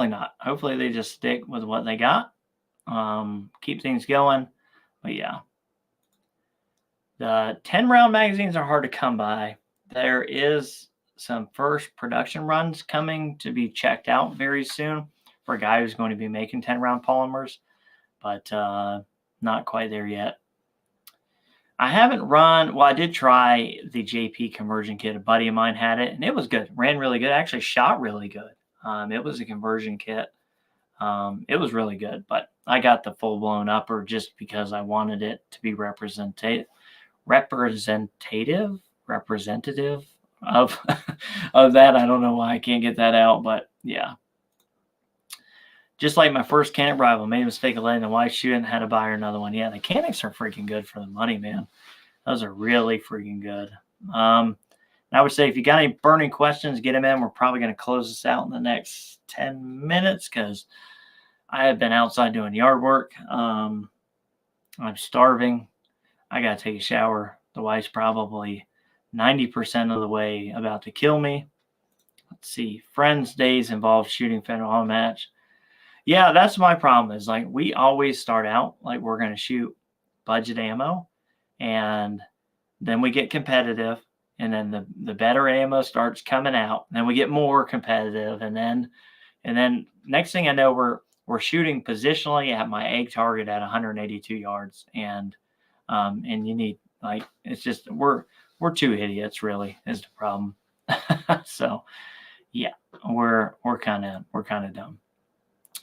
not. Hopefully they just stick with what they got. Keep things going. But yeah. The 10-round magazines are hard to come by. There is some first production runs coming to be checked out very soon for a guy who's going to be making 10-round polymers, but not quite there yet. I haven't run, well, I did try the JP conversion kit. A buddy of mine had it, and it was good. Ran really good. Actually shot really good. It was a conversion kit. It was really good, but I got the full-blown upper just because I wanted it to be representative of of that. I don't know why I can't get that out, but yeah. Just like my first Canik rival, made a mistake of letting the wife shoot and had to buy her another one. Yeah, the Canics are freaking good for the money, man. Those are really freaking good. I would say if you got any burning questions, get them in. We're probably going to close this out in the next 10 minutes because I have been outside doing yard work. I'm starving. I got to take a shower. The wife's probably 90% of the way about to kill me. Let's see. Friends' days involve shooting federal home match. Yeah, that's my problem is like we always start out like we're going to shoot budget ammo, and then we get competitive, and then the better ammo starts coming out, and then we get more competitive, and then next thing I know we're shooting positionally at my egg target at 182 yards, and you need like it's just we're two idiots really is the problem. So yeah, we're kind of dumb.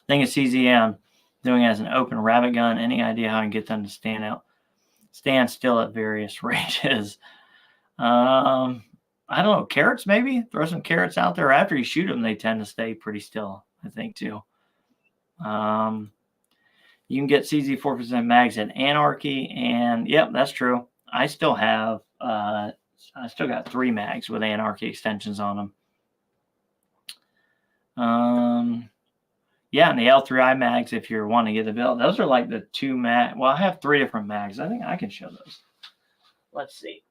Thing is CZM doing it as an open rabbit gun. Any idea how I can get them to stand still at various ranges? I don't know. Carrots maybe? Throw some carrots out there. After you shoot them, they tend to stay pretty still, I think, too. You can get CZ 4% mags at Anarchy, and yep, that's true. I still have I still got 3 mags with Anarchy extensions on them. Yeah, and the L3I mags, if you're wanting to get the build, those are like the 2 mag. Well, I have 3 different mags. I think I can show those. Let's see.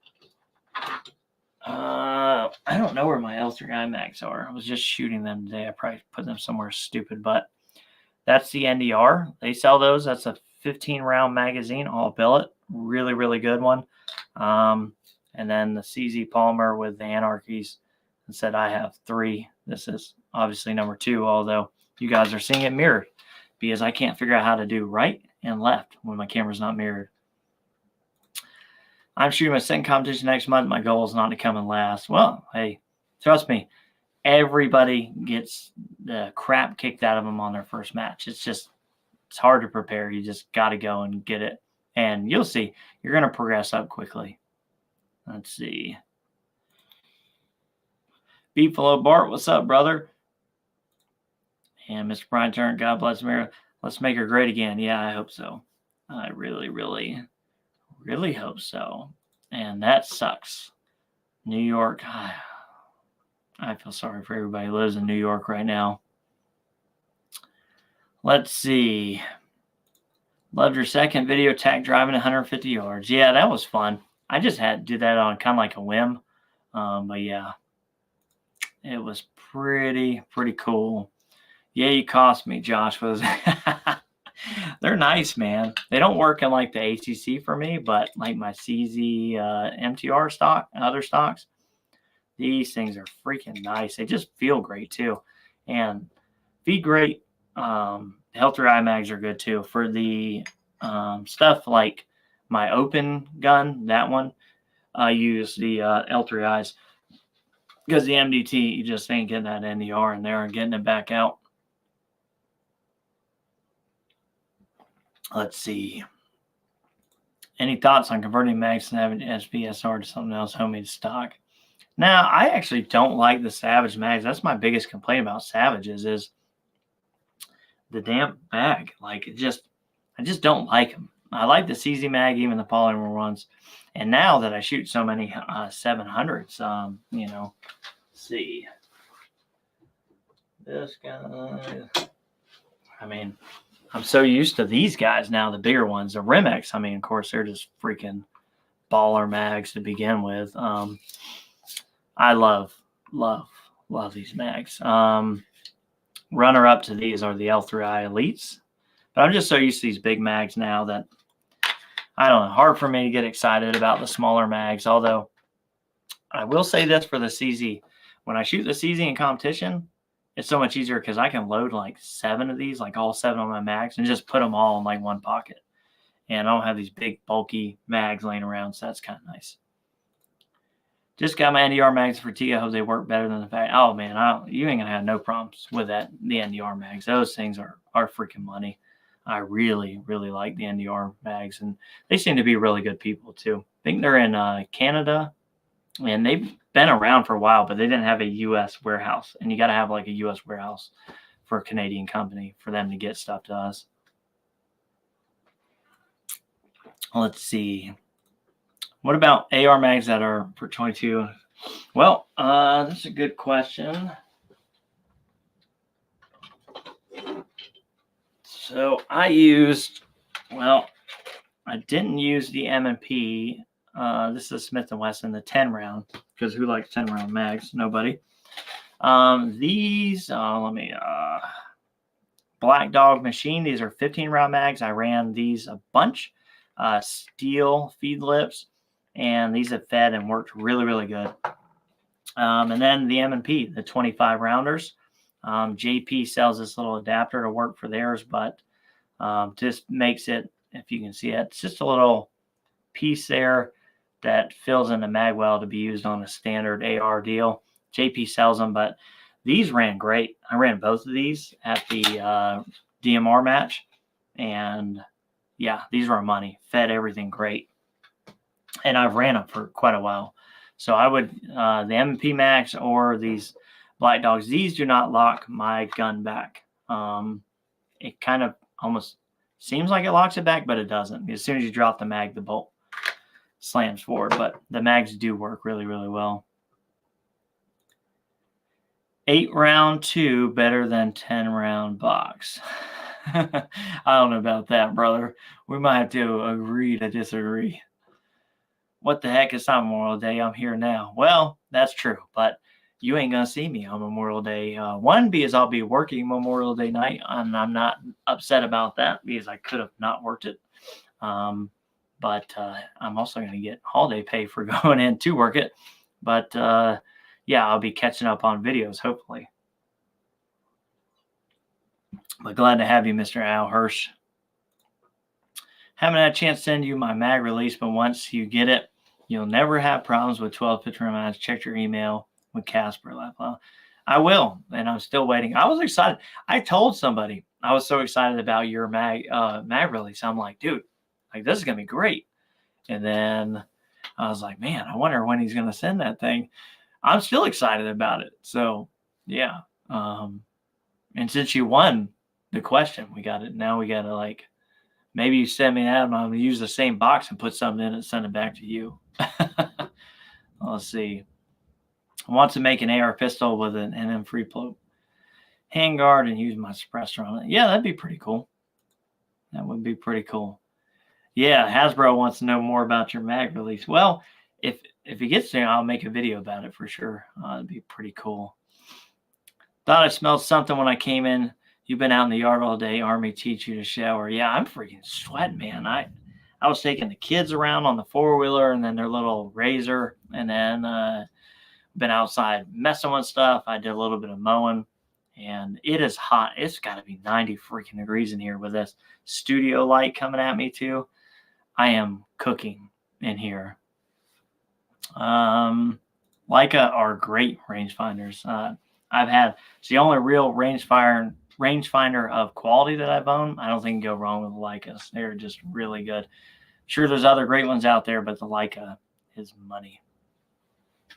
I don't know where my L3I mags are. I was just shooting them today. I probably put them somewhere stupid, but that's the NDR. They sell those. That's a 15-round magazine, all billet. Really, really good one. And then the CZ Palmer with the Anarchies. And said I have 3. This is obviously number 2, although you guys are seeing it mirrored because I can't figure out how to do right and left when my camera's not mirrored. I'm shooting my second competition next month. My goal is not to come in last. Well, hey, trust me, everybody gets the crap kicked out of them on their first match. It's hard to prepare. You just got to go and get it. And you'll see, you're going to progress up quickly. Let's see. Beefalo Bart, what's up, brother? And Mr. Brian Turner, God bless America. Let's make her great again. Yeah, I hope so. I really, really, really hope so. And that sucks. New York. I feel sorry for everybody who lives in New York right now. Let's see. Loved your second video, tag driving 150 yards. Yeah, that was fun. I just had to do that on kind of like a whim. But yeah, it was pretty cool. Yeah, you cost me, Josh. They're nice, man. They don't work in like the ACC for me, but like my CZ MTR stock and other stocks, these things are freaking nice. They just feel great too, and feed great. Healthier eye mags are good too. For the stuff like my open gun, that one, I use the L3 eyes because the MDT, you just ain't getting that NDR in there and getting it back out. Let's see. Any thoughts on converting mags and having SPSR to something else homemade stock? Now, I actually don't like the Savage mags. That's my biggest complaint about Savages is the damn mag. Like, I just don't like them. I like the CZ mag, even the polymer ones. And now that I shoot so many 700s, you know, see. This guy. I mean, I'm so used to these guys now, the bigger ones. The Remx, I mean, of course, they're just freaking baller mags to begin with. I love these mags. Runner up to these are the L3i Elites. But I'm just so used to these big mags now that, I don't know, hard for me to get excited about the smaller mags. Although, I will say this for the CZ. When I shoot the CZ in competition, it's so much easier because I can load like 7 of these, like all 7 on my mags, and just put them all in like one pocket. And I don't have these big, bulky mags laying around, so that's kind of nice. Just got my NDR mags for T. I hope they work better than the fact. Oh, man, you ain't going to have no problems with that. The NDR mags, those things are freaking money. I really, really like the NDR mags, and they seem to be really good people, too. I think they're in Canada, and they've been around for a while, but they didn't have a U.S. warehouse, and you got to have like a U.S. warehouse for a Canadian company for them to get stuff to us. Let's see. What about AR mags that are for 22? Well, that's a good question. So I didn't use the M&P. This is a Smith & Wesson, the 10 round, because who likes 10 round mags? Nobody. These, Black Dog Machine, these are 15 round mags. I ran these a bunch. Steel feed lips, and these have fed and worked really, really good. And then the M&P, the 25 rounders. JP sells this little adapter to work for theirs, but just makes it, if you can see it, it's just a little piece there that fills in the mag well to be used on a standard AR deal. JP sells them, but these ran great. I ran both of these at the DMR match, and yeah, these were money. Fed everything great. And I've ran them for quite a while. So I would, the M&P Max or these Black Dogs, these do not lock my gun back. It kind of almost seems like it locks it back, but it doesn't. As soon as you drop the mag, the bolt slams forward. But the mags do work really, really well. 8 round 2 better than 10 round box. I don't know about that, brother. We might have to agree to disagree. What the heck? It's not Memorial Day. I'm here now. Well, that's true, but you ain't going to see me on Memorial Day. One, because I'll be working Memorial Day night, and I'm not upset about that because I could have not worked it. But I'm also going to get holiday pay for going in to work it. But yeah, I'll be catching up on videos, hopefully. But glad to have you, Mr. Al Hirsch. Haven't had a chance to send you my mag release, but once you get it, you'll never have problems with 12 picture amounts. Check your email with Casper. I will, and I'm still waiting. I was excited. I told somebody I was so excited about your mag release. I'm like, dude, like this is gonna be great. And then I was like, man, I wonder when he's gonna send that thing. I'm still excited about it. So yeah. And since you won the question, we got it. Now we gotta like maybe you send me that and I'm gonna use the same box and put something in it and send it back to you. Let's see. I want to make an AR pistol with an NM free float handguard and use my suppressor on it. Yeah, that'd be pretty cool. That would be pretty cool. Yeah, Hasbro wants to know more about your mag release. Well, if he gets there, I'll make a video about it for sure. It'd be pretty cool. Thought I smelled something when I came in. You've been out in the yard all day. Army teach you to shower. Yeah, I'm freaking sweating, man. I was taking the kids around on the 4-wheeler and then their little Razor, and then been outside messing with stuff. I did a little bit of mowing, and it is hot. It's got to be 90 freaking degrees in here with this studio light coming at me too. I am cooking in here. Leica are great rangefinders. It's the only real rangefinder of quality that I've owned. I don't think you can go wrong with the Leicas. They're just really good. Sure, there's other great ones out there, but the Leica is money.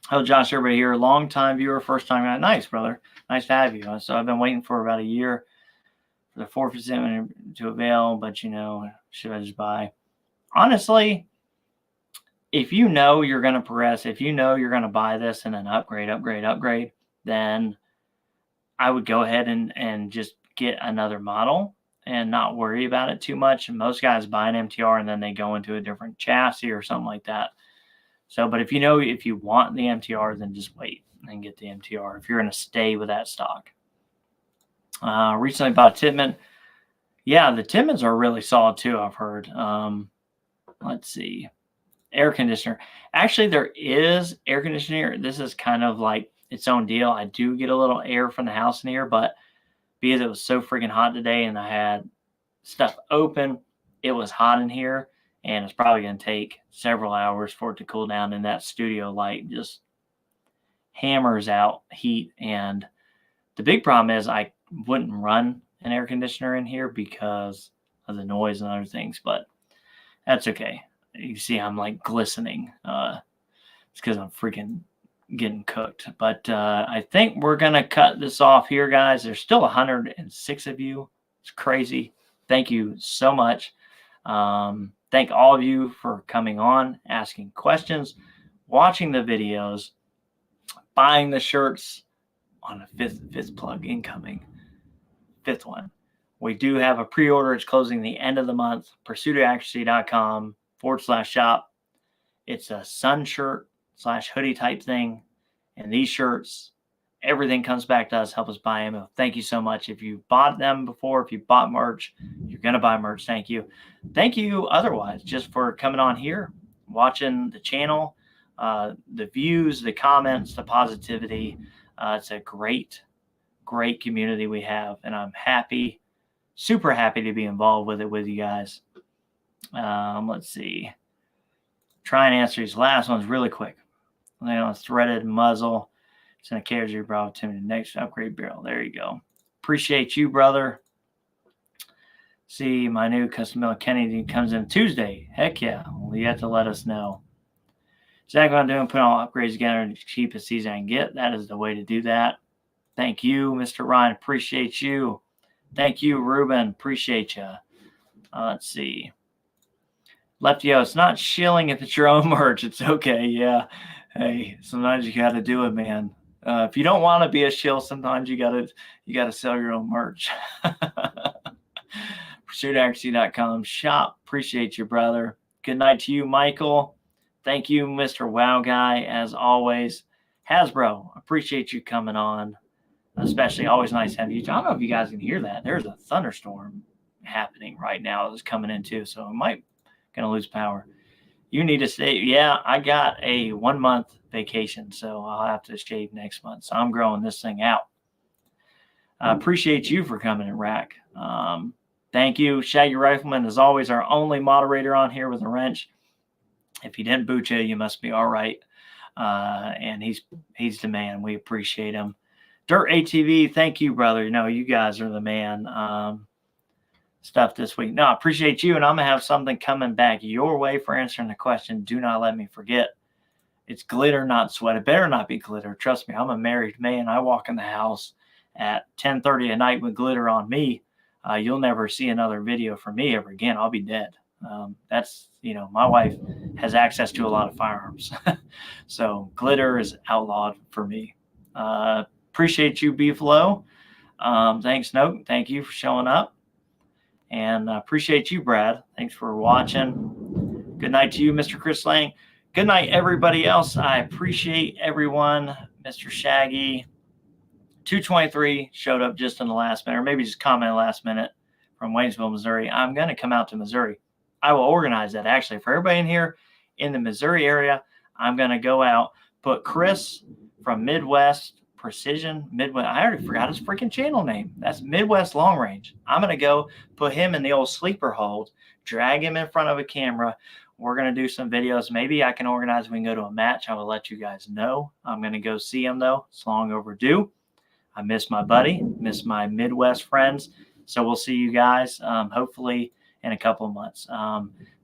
Hello, Josh, everybody here. Long time viewer, first time guy. Nice, brother. Nice to have you. So I've been waiting for about a year for the 4% to avail, but you know, should I just buy? Honestly, if you know you're going to progress, if you know you're going to buy this and then upgrade, then I would go ahead and just get another model and not worry about it too much. And most guys buy an MTR and then they go into a different chassis or something like that. So, but if you know, if you want the MTR, then just wait and get the MTR if you're going to stay with that stock. Recently bought a Tippmann. Yeah, the Tippmanns are really solid too, I've heard. Let's see. Air conditioner. Actually, there is air conditioner. This is kind of like its own deal. I do get a little air from the house in here, but because it was so freaking hot today and I had stuff open, it was hot in here, and it's probably going to take several hours for it to cool down, and that studio light just hammers out heat. And the big problem is I wouldn't run an air conditioner in here because of the noise and other things, but that's okay. You see I'm like glistening. It's because I'm freaking getting cooked. But I think we're going to cut this off here, guys. There's still 106 of you. It's crazy. Thank you so much. Thank all of you for coming on, asking questions, watching the videos, buying the shirts on a fifth plug incoming. Fifth one. We do have a pre-order. It's closing the end of the month. pursuitoaccuracy.com/shop. It's a sun shirt / hoodie type thing. And these shirts, everything comes back to us. Help us buy ammo. Thank you so much. If you bought them before, if you bought merch, you're going to buy merch. Thank you. Thank you otherwise just for coming on here, watching the channel, the views, the comments, the positivity. It's a great community we have, and I'm happy, super happy to be involved with it with you guys. Let's see. Try and answer these last ones really quick. Threaded muzzle. It's in a KRG Bravo 2 to the next upgrade barrel. There you go. Appreciate you, brother. See, my new custom mill Kennedy comes in Tuesday. Heck yeah. Well, you have to let us know. Exactly what I'm doing, put all upgrades together in the cheapest season I can get. That is the way to do that. Thank you, Mr. Ryan. Appreciate you. Thank you, Ruben. Appreciate you. Let's see. Lefty, it's not shilling if it's your own merch. It's okay. Yeah. Hey, sometimes you got to do it, man. If you don't want to be a shill, sometimes you got to sell your own merch. pursuitoaccuracy.com shop. Appreciate you, brother. Good night to you, Michael. Thank you, Mr. Wow Guy, as always. Hasbro, appreciate you coming on. Especially always nice to have you. I don't know if you guys can hear that. There's a thunderstorm happening right now that's coming in too, so I might gonna lose power. You need to stay. Yeah, I got a 1-month vacation, so I'll have to shave next month. So I'm growing this thing out. I appreciate you for coming in, Rack. Thank you. Shaggy Rifleman is always our only moderator on here with a wrench. If he didn't boot you, you must be all right. And he's the man. We appreciate him. Dirt ATV, thank you, brother. You know, you guys are the man. Stuff this week. No, I appreciate you, and I'm going to have something coming back your way for answering the question. Do not let me forget. It's glitter, not sweat. It better not be glitter. Trust me, I'm a married man. I walk in the house at 10:30 at night with glitter on me. You'll never see another video from me ever again. I'll be dead. That's, you know, my wife has access to a lot of firearms. So glitter is outlawed for me. Appreciate you, Beefalo. Thanks, Note. Thank you for showing up. And appreciate you, Brad. Thanks for watching. Good night to you, Mr. Chris Lang. Good night, everybody else. I appreciate everyone. Mr. Shaggy, 223 showed up just in the last minute, or maybe just commented last minute from Waynesville, Missouri. I'm going to come out to Missouri. I will organize that, actually. For everybody in here in the Missouri area, I'm going to go out, put Chris from Midwest Precision, Midwest. I already forgot his freaking channel name. That's Midwest Long Range. I'm going to go put him in the old sleeper hold, drag him in front of a camera. We're going to do some videos. Maybe I can organize. We can go to a match. I will let you guys know. I'm going to go see him, though. It's long overdue. I miss my buddy, miss my Midwest friends. So we'll see you guys hopefully in a couple of months.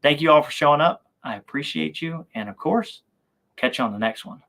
Thank you all for showing up. I appreciate you. And, of course, catch you on the next one.